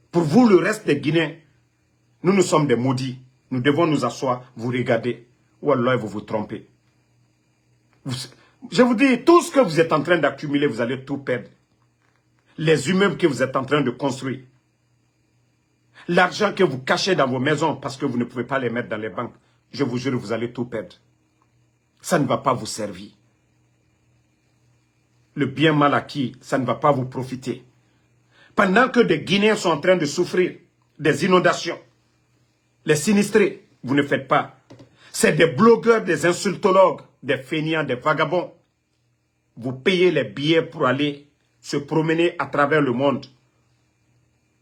Pour vous, le reste des Guinéens, nous sommes des maudits. Nous devons nous asseoir, vous regarder. Ou alors vous vous trompez. Je vous dis, tout ce que vous êtes en train d'accumuler, vous allez tout perdre. Les immeubles que vous êtes en train de construire. L'argent que vous cachez dans vos maisons parce que vous ne pouvez pas les mettre dans les banques. Je vous jure, vous allez tout perdre. Ça ne va pas vous servir. Le bien mal acquis, ça ne va pas vous profiter. Pendant que des Guinéens sont en train de souffrir des inondations, les sinistrés, vous ne faites pas. C'est des blogueurs, des insultologues, des fainéants, des vagabonds. Vous payez les billets pour aller se promener à travers le monde.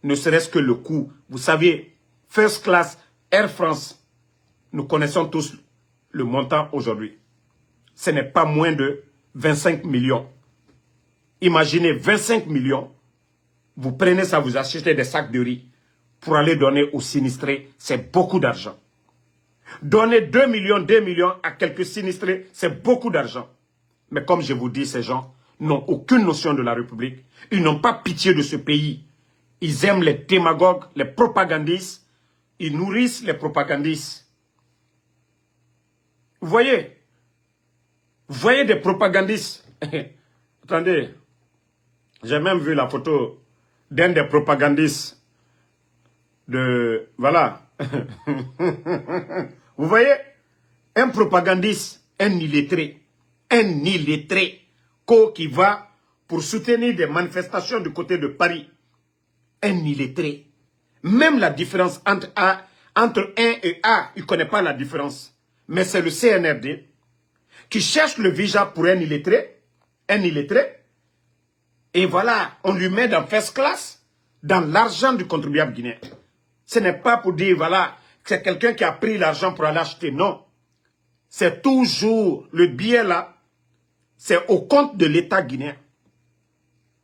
Ne serait-ce que le coût. Vous savez, First Class, Air France, nous connaissons tous le montant aujourd'hui. Ce n'est pas moins de 25 millions. Imaginez 25 millions. Vous prenez ça, vous achetez des sacs de riz pour aller donner aux sinistrés. C'est beaucoup d'argent. Donner 2 millions à quelques sinistrés, c'est beaucoup d'argent. Mais comme je vous dis, ces gens n'ont aucune notion de la République. Ils n'ont pas pitié de ce pays. Ils aiment les démagogues, les propagandistes. Ils nourrissent les propagandistes. Vous voyez des propagandistes. Attendez, j'ai même vu la photo d'un des propagandistes de... Voilà. Vous voyez, un propagandiste, un illettré, qui va pour soutenir des manifestations du côté de Paris. Un illettré. Même la différence entre 1 et A, il ne connaît pas la différence. Mais c'est le CNRD qui cherche le visa pour un illettré. Et voilà, on lui met dans first class, dans l'argent du contribuable guinéen. Ce n'est pas pour dire, voilà, c'est quelqu'un qui a pris l'argent pour aller acheter. Non. C'est toujours le billet là, c'est au compte de l'État guinéen.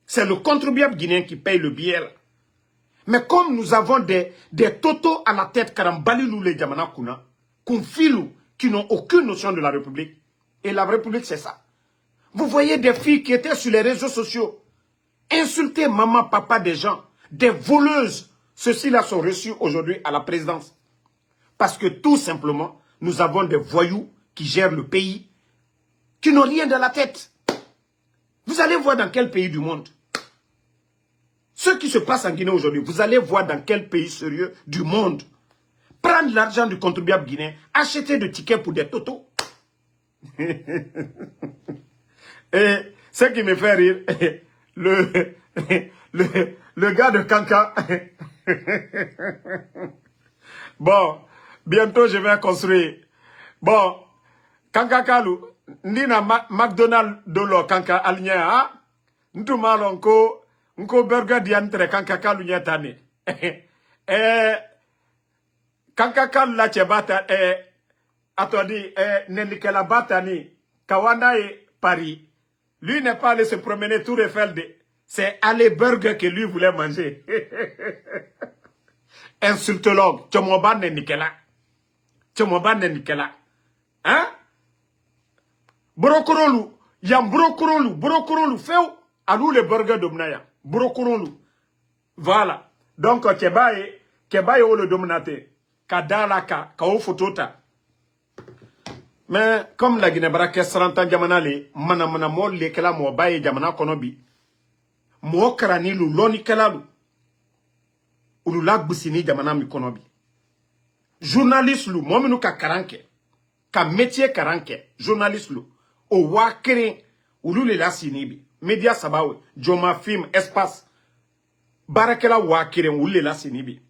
C'est le contribuable guinéen qui paye le billet là. Mais comme nous avons des totos à la tête, Karambalilu les Djamanakuna, Kounfilou, qui n'ont aucune notion de la République. Et la République, c'est ça. Vous voyez des filles qui étaient sur les réseaux sociaux, insulter maman, papa des gens, des voleuses. Ceux-ci-là sont reçus aujourd'hui à la présidence. Parce que tout simplement, nous avons des voyous qui gèrent le pays, qui n'ont rien dans la tête. Vous allez voir dans quel pays du monde. Ce qui se passe en Guinée aujourd'hui, vous allez voir dans quel pays sérieux du monde. Prendre l'argent du contribuable guinéen, acheter des tickets pour des totos. Et ce qui me fait rire, le gars de Kanka. Bon, bientôt je vais construire. Bon, Kanka Kalu, Nina McDonald's dolo Kanka Alnya, Ntumalo nko burger diantre Kanka Kalu nyatane. Kanka Kalu la chebata, atodi, Nenikela Batani, Kawanda et Paris. Lui n'est pas allé se promener tout Eiffel. C'est aller burger que lui voulait manger. Insultologue, Tchomoban ne Nikela. Tchomoban ne Nikela. Hein? Brokorolu, yam brokorolu, feu, alou le burger domnaya. Brokorolu. Voilà. Donc, kebaye ou le dominate. Kadalaka, kao fotota. Mais, comme la Guinée-Barake 30 ans jamanale, mana mo le kela mo baye jamana konobi. Mo karani lu loni kela lu. Ulu la busini jamana mi konobi. Journaliste lu, mo minu ka karanke. Ka métier karanke. Journaliste lu. O wakere, ulu le la sinibi. Media sabawe, Joma Film, Espace. Barakela wakere, ulu le la sinibi.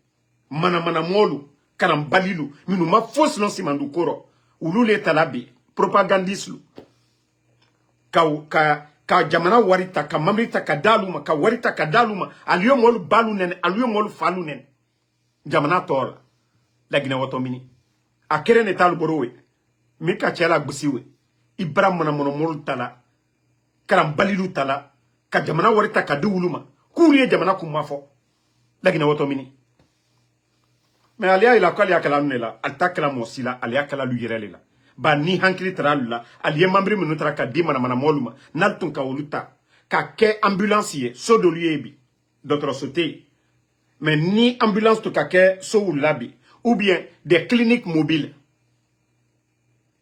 Mana molu, karambalilu, minu ma fos non simandu koro. Ulu le talabi, propagandiste lu. Ka jamana warita, ka mamrita ka daluma, ka warita ka daluma, aliyo molu balu nene, aliyo molu falu nene. Jamana tora, la Guinée watomini. A kere netalu borowe, mika chela gusiwe, ibra molu tala, karambalilu tala, ka jamana warita ka duuluma, kuriye jamana kumafo, la Guinée watomini. Mais alia ila kwa alia kala nela, alta kala mosila, alia kala luyerelela. Ba ni hankili tralula, alia mambri minutra ka di mana moluma, naltun ka oluta, ka ke ambulancier, so do liebi, d'autres sauté. Mais ni ambulance to ka ke so ulabi, ou bien des cliniques mobiles.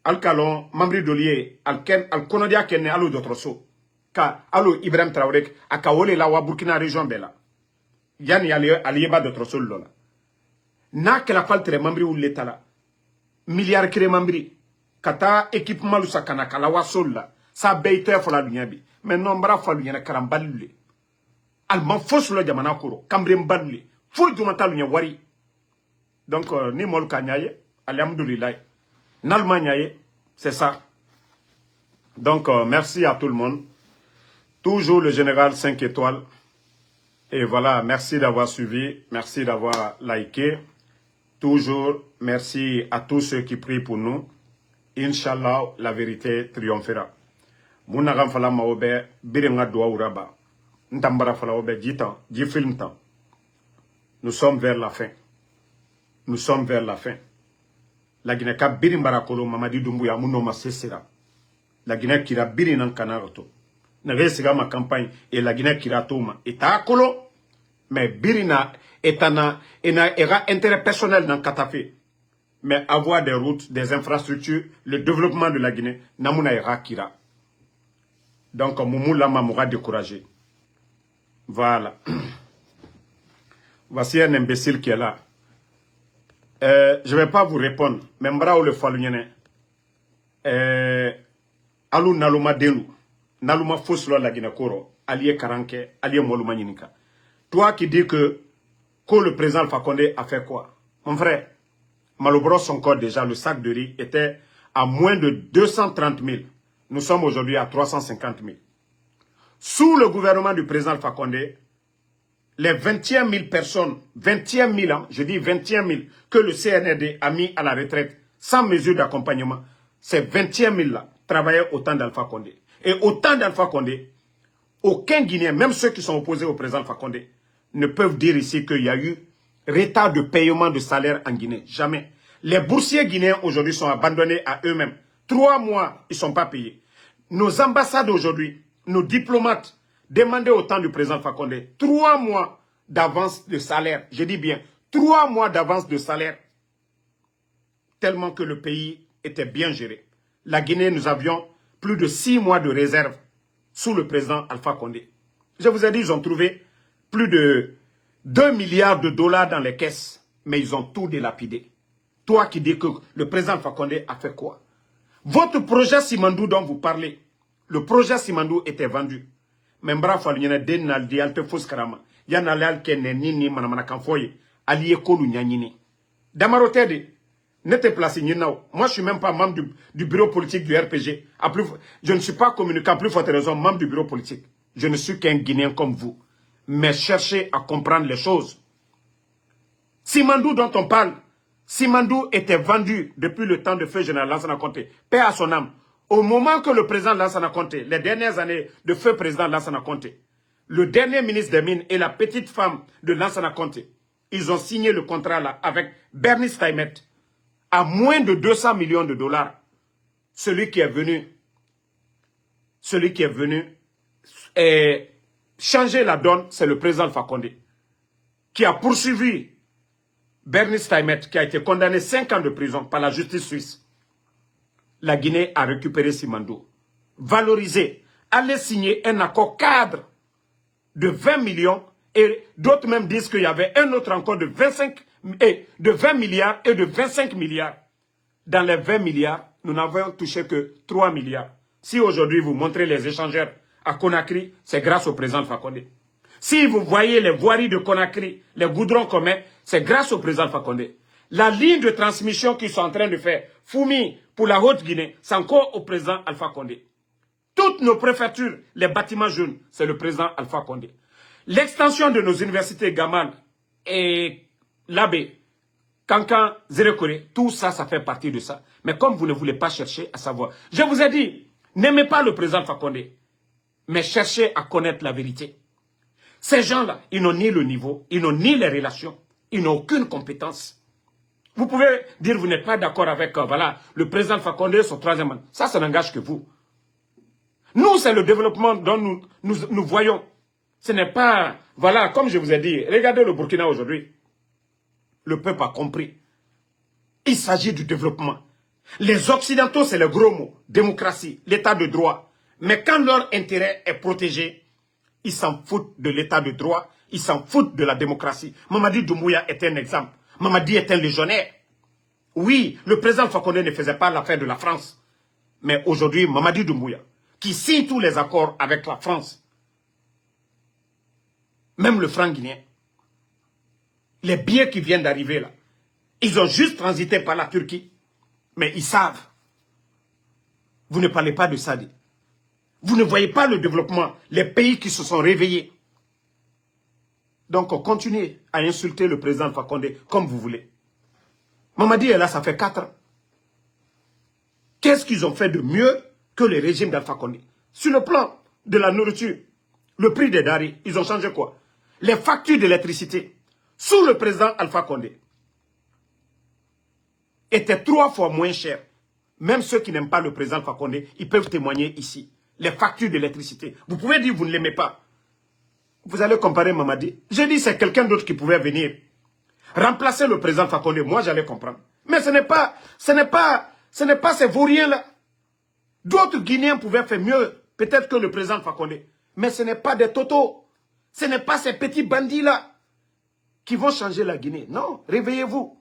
Alkalon, mambri dolie, al konodia kene alo d'autres so. Ka alo Ibrahim Traoré, akawole la wa Burkina région bela. Yani alieba d'autres so lola. Na que la faltre mambri ou l'état milliard kire mambri kata équipement lu sakana kala wasolla sa beite fola lunyabi mais non bra falu yana karambalule alman fosu lo jamana koro kambre mbalule fo jumata lunya wari donc ni mol kanyaye alhamdulillah nalmanyaye c'est ça donc merci à tout le monde, toujours le général 5 étoiles, et voilà, merci d'avoir suivi, merci d'avoir liké. Toujours, merci à tous ceux qui prient pour nous. Inch'Allah, la vérité triomphera. Mounagam fala maobe, birenga doa uraba. Ntambara fala obe, dit film temps. Nous sommes vers la fin. Nous sommes vers la fin. La Guinée ka birimbara kolo Mamadi Doumbouya mounoma sesera. La Guinée kira birinan kanaroto. Nagesiga ma campagne et la Guinée kira toma. Et ta kolo, mais birina etana era intérêt personnel dans Katafé. Mais avoir des routes, des infrastructures, le développement de la Guinée, namuna era kira. Donc Moumou Lama m'aura découragé. Voilà. Voici un imbécile qui est là. Je ne vais pas vous répondre. Mais mbra ou le falunyene. Alou naluma delu. Naluma foslo la Guinée koro. Allié karanke. Allié moluma nyinika. Toi qui dis que le président Alpha Condé a fait quoi? Mon frère, Malobros son corps déjà, le sac de riz était à moins de 230 000. Nous sommes aujourd'hui à 350 000. Sous le gouvernement du président Alpha Condé, les 21 000 personnes, 21 000 ans, je dis 21 000, que le CNRD a mis à la retraite sans mesure d'accompagnement, ces 21 000 là travaillaient au temps d'Alpha Condé. Et au temps d'Alpha Condé, aucun Guinéen, même ceux qui sont opposés au président Alpha Condé, ne peuvent dire ici qu'il y a eu retard de paiement de salaire en Guinée. Jamais. Les boursiers guinéens aujourd'hui sont abandonnés à eux-mêmes. 3 mois, ils ne sont pas payés. Nos ambassades aujourd'hui, nos diplomates, demandaient au temps du président Alpha Condé 3 mois d'avance de salaire. Je dis bien, 3 mois d'avance de salaire. Tellement que le pays était bien géré. La Guinée, nous avions plus de 6 mois de réserve sous le président Alpha Condé. Je vous ai dit, ils ont trouvé plus de 2 milliards de dollars dans les caisses, mais ils ont tout délapidé. Toi qui dis que le président Alpha Condé a fait quoi? Votre projet Simandou dont vous parlez, le projet Simandou était vendu. membra falnyana den nal di alte fos karama yana lal kenne nini manamana kanfoye allié kolu nyanyini Damaro Tede n'était placé moi je suis même pas membre du bureau politique du RPG je ne suis pas communicant, plus forte raison membre du bureau politique. Je ne suis qu'un Guinéen comme vous, mais cherchez à comprendre les choses. Simandou dont on parle, Simandou était vendu depuis le temps de feu général Lansana Conté, paix à son âme. Au moment que le président Lansana Conté, les dernières années de feu président Lansana Conté, le dernier ministre des Mines et la petite femme de Lansana Conté, ils ont signé le contrat là avec Bernice Taimet à moins de 200 millions de dollars. Celui qui est venu changer la donne, c'est le président Alpha Condé, qui a poursuivi Bernice Taimet, qui a été condamné 5 ans de prison par la justice suisse. La Guinée a récupéré Simandou, valorisé, allait signer un accord cadre de 20 millions, et d'autres même disent qu'il y avait un autre encore de 20 milliards et de 25 milliards. Dans les 20 milliards, nous n'avons touché que 3 milliards. Si aujourd'hui vous montrez les échangeurs à Conakry, c'est grâce au président Alpha Condé. Si vous voyez les voiries de Conakry, les goudrons communs, c'est grâce au président Alpha Condé. La ligne de transmission qu'ils sont en train de faire, Foumi pour la Haute-Guinée, c'est encore au président Alpha Condé. Toutes nos préfectures, les bâtiments jaunes, c'est le président Alpha Condé. L'extension de nos universités Gaman et Labé, Kankan, Zérekore, tout ça, ça fait partie de ça. Mais comme vous ne voulez pas chercher à savoir, je vous ai dit, n'aimez pas le président Alpha Condé, mais cherchez à connaître la vérité. Ces gens-là, ils n'ont ni le niveau, ils n'ont ni les relations, ils n'ont aucune compétence. Vous pouvez dire que vous n'êtes pas d'accord avec voilà, le président Alpha Condé, son troisième mandat. Ça n'engage que vous. Nous, c'est le développement dont nous voyons. Ce n'est pas, voilà, comme je vous ai dit, regardez le Burkina aujourd'hui. Le peuple a compris. Il s'agit du développement. Les Occidentaux, c'est le gros mot. Démocratie, l'état de droit. Mais quand leur intérêt est protégé, ils s'en foutent de l'état de droit, ils s'en foutent de la démocratie. Mamadi Doumbouya est un exemple. Mamadi est un légionnaire. Oui, le président Alpha Condé ne faisait pas l'affaire de la France. Mais aujourd'hui, Mamadi Doumbouya, qui signe tous les accords avec la France, même le franc guinéen, les billets qui viennent d'arriver là, ils ont juste transité par la Turquie. Mais ils savent. Vous ne parlez pas de ça. Vous ne voyez pas le développement, les pays qui se sont réveillés. Donc, continuez à insulter le président Alpha Condé comme vous voulez. Mamadi est là, ça fait 4 ans. Qu'est-ce qu'ils ont fait de mieux que le régime d'Alpha Condé? Sur le plan de la nourriture, le prix des denrées, ils ont changé quoi? Les factures d'électricité, sous le président Alpha Condé, étaient 3 fois moins chères. Même ceux qui n'aiment pas le président Alpha Condé, ils peuvent témoigner ici. Les factures d'électricité. Vous pouvez dire que vous ne l'aimez pas. Vous allez comparer Mamadi. J'ai dit c'est quelqu'un d'autre qui pouvait venir remplacer le président Alpha Condé. Moi, j'allais comprendre. Mais ce n'est pas ces vauriens-là. D'autres Guinéens pouvaient faire mieux, peut-être que le président Alpha Condé. Mais ce n'est pas des totos. Ce n'est pas ces petits bandits-là qui vont changer la Guinée. Non, réveillez-vous.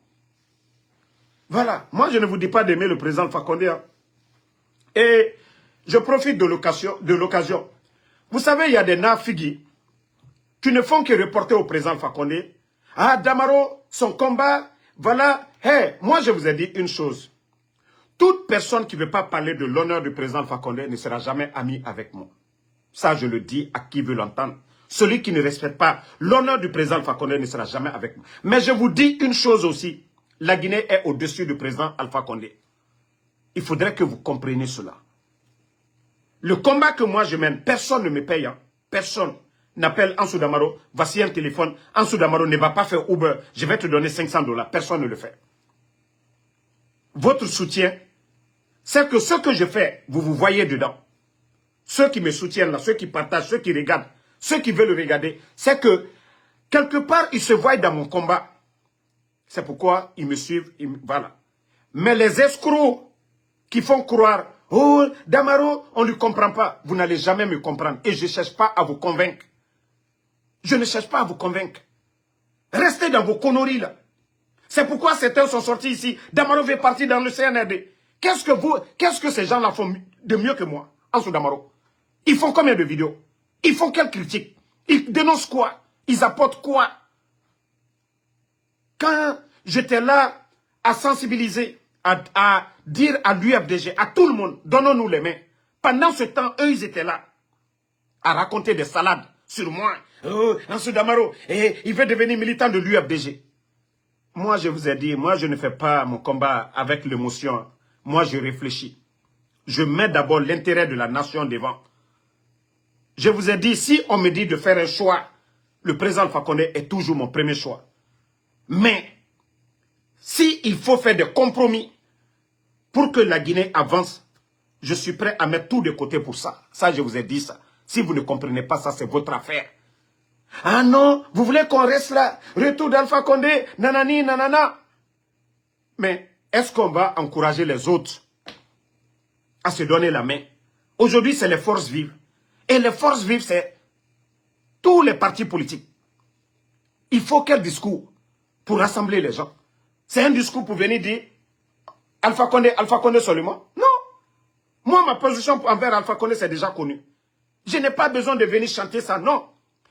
Voilà. Moi, je ne vous dis pas d'aimer le président Alpha Condé. Hein. Et je profite de l'occasion. Vous savez, il y a des nafigis qui ne font que reporter au président Alpha Condé. Ah, Damaro, son combat, voilà. Hey, moi, je vous ai dit une chose. Toute personne qui ne veut pas parler de l'honneur du président Alpha Condé ne sera jamais ami avec moi. Ça, je le dis à qui veut l'entendre. Celui qui ne respecte pas l'honneur du président Alpha Condé ne sera jamais avec moi. Mais je vous dis une chose aussi. La Guinée est au-dessus du président Alpha Condé. Il faudrait que vous compreniez cela. Le combat que moi je mène, personne ne me paye. Hein. Personne n'appelle Ansou Damaro. Voici un téléphone. Ansou Damaro ne va pas faire Uber. Je vais te donner $500. Personne ne le fait. Votre soutien, c'est que ce que je fais, vous vous voyez dedans. Ceux qui me soutiennent là, ceux qui partagent, ceux qui regardent, ceux qui veulent regarder, c'est que quelque part, ils se voient dans mon combat. C'est pourquoi ils me suivent. Voilà. Mais les escrocs qui font croire, oh, Damaro, on ne lui comprend pas. Vous n'allez jamais me comprendre. Et je ne cherche pas à vous convaincre. Je ne cherche pas à vous convaincre. Restez dans vos conneries là. C'est pourquoi certains sont sortis ici. Damaro veut partir dans le CNRD. Qu'est-ce que ces gens-là font de mieux que moi, Ansou Damaro? Ils font combien de vidéos? Ils font quelle critique? Ils dénoncent quoi? Ils apportent quoi? Quand j'étais là à sensibiliser, à dire à l'UFDG, à tout le monde, donnons-nous les mains. Pendant ce temps, eux, ils étaient là à raconter des salades sur moi. Oh, Ansou Damaro, il veut devenir militant de l'UFDG. Moi, je vous ai dit, moi, je ne fais pas mon combat avec l'émotion. Moi, je réfléchis. Je mets d'abord l'intérêt de la nation devant. Je vous ai dit, si on me dit de faire un choix, le président Alpha Condé est toujours mon premier choix. Mais, s'il faut faire des compromis pour que la Guinée avance, je suis prêt à mettre tout de côté pour ça. Ça, je vous ai dit ça. Si vous ne comprenez pas ça, c'est votre affaire. Ah non, vous voulez qu'on reste là? Retour d'Alpha Condé, nanani, nanana. Mais, est-ce qu'on va encourager les autres à se donner la main? Aujourd'hui, c'est les forces vives. Et les forces vives, c'est tous les partis politiques. Il faut quel discours pour rassembler les gens? C'est un discours pour venir dire Alpha Condé seulement? Non. Moi, ma position envers Alpha Condé, c'est déjà connu. Je n'ai pas besoin de venir chanter ça, non.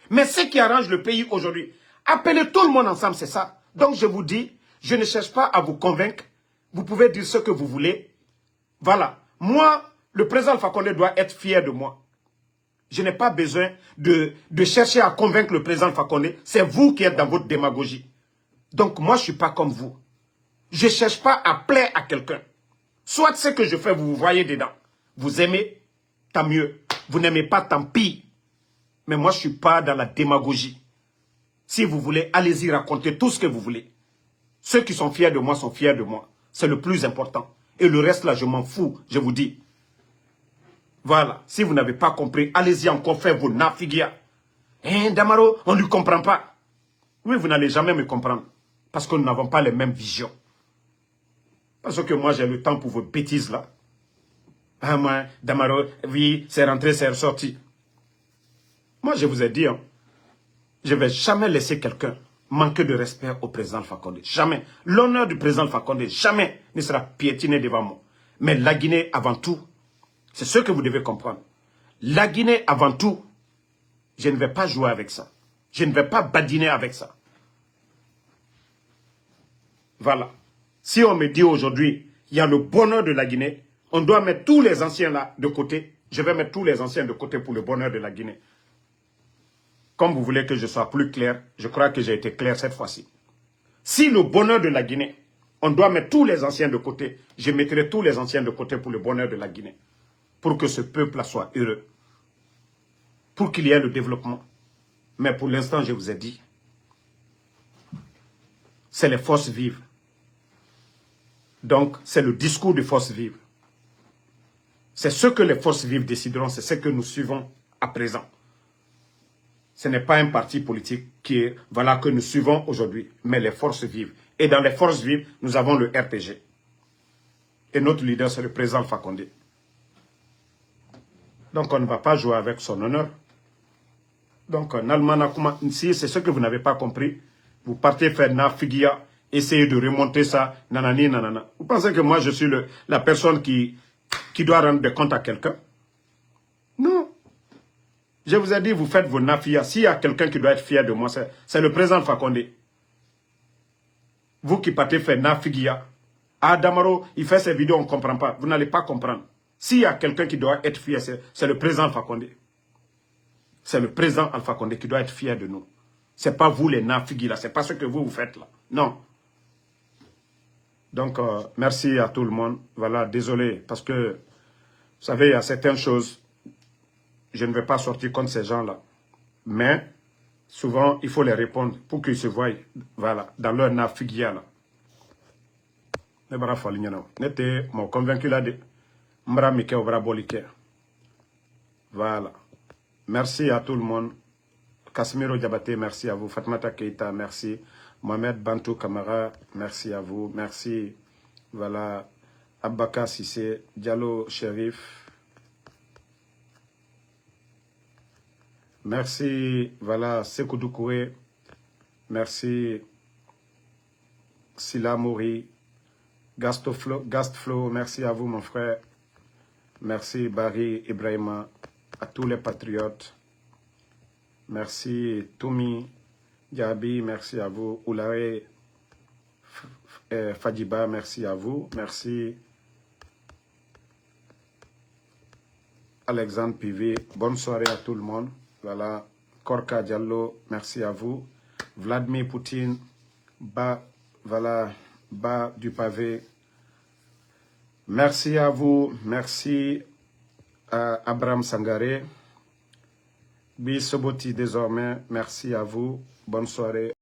Mais ce qui arrange le pays aujourd'hui, appelez tout le monde ensemble, c'est ça. Donc je vous dis, je ne cherche pas à vous convaincre. Vous pouvez dire ce que vous voulez. Voilà. Moi, le président Alpha Condé doit être fier de moi. Je n'ai pas besoin de chercher à convaincre le président Alpha Condé. C'est vous qui êtes dans votre démagogie. Donc moi, je ne suis pas comme vous. Je ne cherche pas à plaire à quelqu'un. Soit ce que je fais, vous vous voyez dedans. Vous aimez, tant mieux. Vous n'aimez pas, tant pis. Mais moi, je ne suis pas dans la démagogie. Si vous voulez, allez-y raconter tout ce que vous voulez. Ceux qui sont fiers de moi sont fiers de moi. C'est le plus important. Et le reste, là, je m'en fous, je vous dis. Voilà. Si vous n'avez pas compris, allez-y encore faire vos nafigia. Damaro, on ne lui comprend pas. Oui, vous n'allez jamais me comprendre. Parce que nous n'avons pas les mêmes visions. Parce que moi, j'ai le temps pour vos bêtises, là. Ah, moi, Damaro, oui, c'est rentré, c'est ressorti. Moi, je vous ai dit, hein, je ne vais jamais laisser quelqu'un manquer de respect au président Alpha Condé. Jamais. L'honneur du président Alpha Condé, jamais ne sera piétiné devant moi. Mais la Guinée, avant tout, c'est ce que vous devez comprendre. La Guinée, avant tout, je ne vais pas jouer avec ça. Je ne vais pas badiner avec ça. Voilà. Si on me dit aujourd'hui, il y a le bonheur de la Guinée, on doit mettre tous les anciens là de côté. Je vais mettre tous les anciens de côté pour le bonheur de la Guinée. Comme vous voulez que je sois plus clair, je crois que j'ai été clair cette fois-ci. Si le bonheur de la Guinée, on doit mettre tous les anciens de côté, je mettrai tous les anciens de côté pour le bonheur de la Guinée. Pour que ce peuple soit heureux. Pour qu'il y ait le développement. Mais pour l'instant, je vous ai dit, c'est les forces vives. Donc, c'est le discours des forces vives. C'est ce que les forces vives décideront, c'est ce que nous suivons à présent. Ce n'est pas un parti politique que nous suivons aujourd'hui, mais les forces vives. Et dans les forces vives, nous avons le RPG. Et notre leader, c'est le président Alpha Condé. Donc, on ne va pas jouer avec son honneur. Donc, si c'est ce que vous n'avez pas compris, vous partez faire Nafigia, essayez de remonter ça, nanani, nanana. Vous pensez que moi, je suis la personne qui doit rendre des comptes à quelqu'un? Non. Je vous ai dit, vous faites vos nafia. S'il y a quelqu'un qui doit être fier de moi, c'est le président Alpha Condé. Vous qui partez faire nafigia. Ah, Damaro, il fait ses vidéos, on ne comprend pas. Vous n'allez pas comprendre. S'il y a quelqu'un qui doit être fier, c'est le président Alpha Condé. C'est le président Alpha Condé qui doit être fier de nous. Ce n'est pas vous les nafigi là, ce n'est pas ce que vous faites là. Non. Donc, merci à tout le monde. Voilà, désolé, parce que, vous savez, il y a certaines choses, je ne vais pas sortir contre ces gens-là. Mais, souvent, il faut les répondre pour qu'ils se voient, voilà, dans leur nafigia là. N'était mon convaincu là de Mbra Mike Obra Bolike. Voilà. Merci à tout le monde. Casimiro Diabaté, merci à vous. Fatmata Keita, merci. Mohamed Bantou Kamara, merci à vous. Merci. Voilà. Abbaka Sissé, Diallo Sherif. Merci. Voilà. Sekou Doukouré. Merci. Sila Mouri. Gastflo, merci à vous mon frère. Merci Barry Ibrahima, à tous les patriotes. merci. Toumi Diaby, merci à vous. Oulare Fadjiba, merci à vous. Merci. Alexandre Pivé, bonne soirée à tout le monde. Voilà. Korka Diallo, merci à vous. Vladimir Poutine, bas, voilà, bas du pavé. Merci à vous. Merci à Abraham Sangaré. Bi Soboti désormais, merci à vous. Bonne soirée.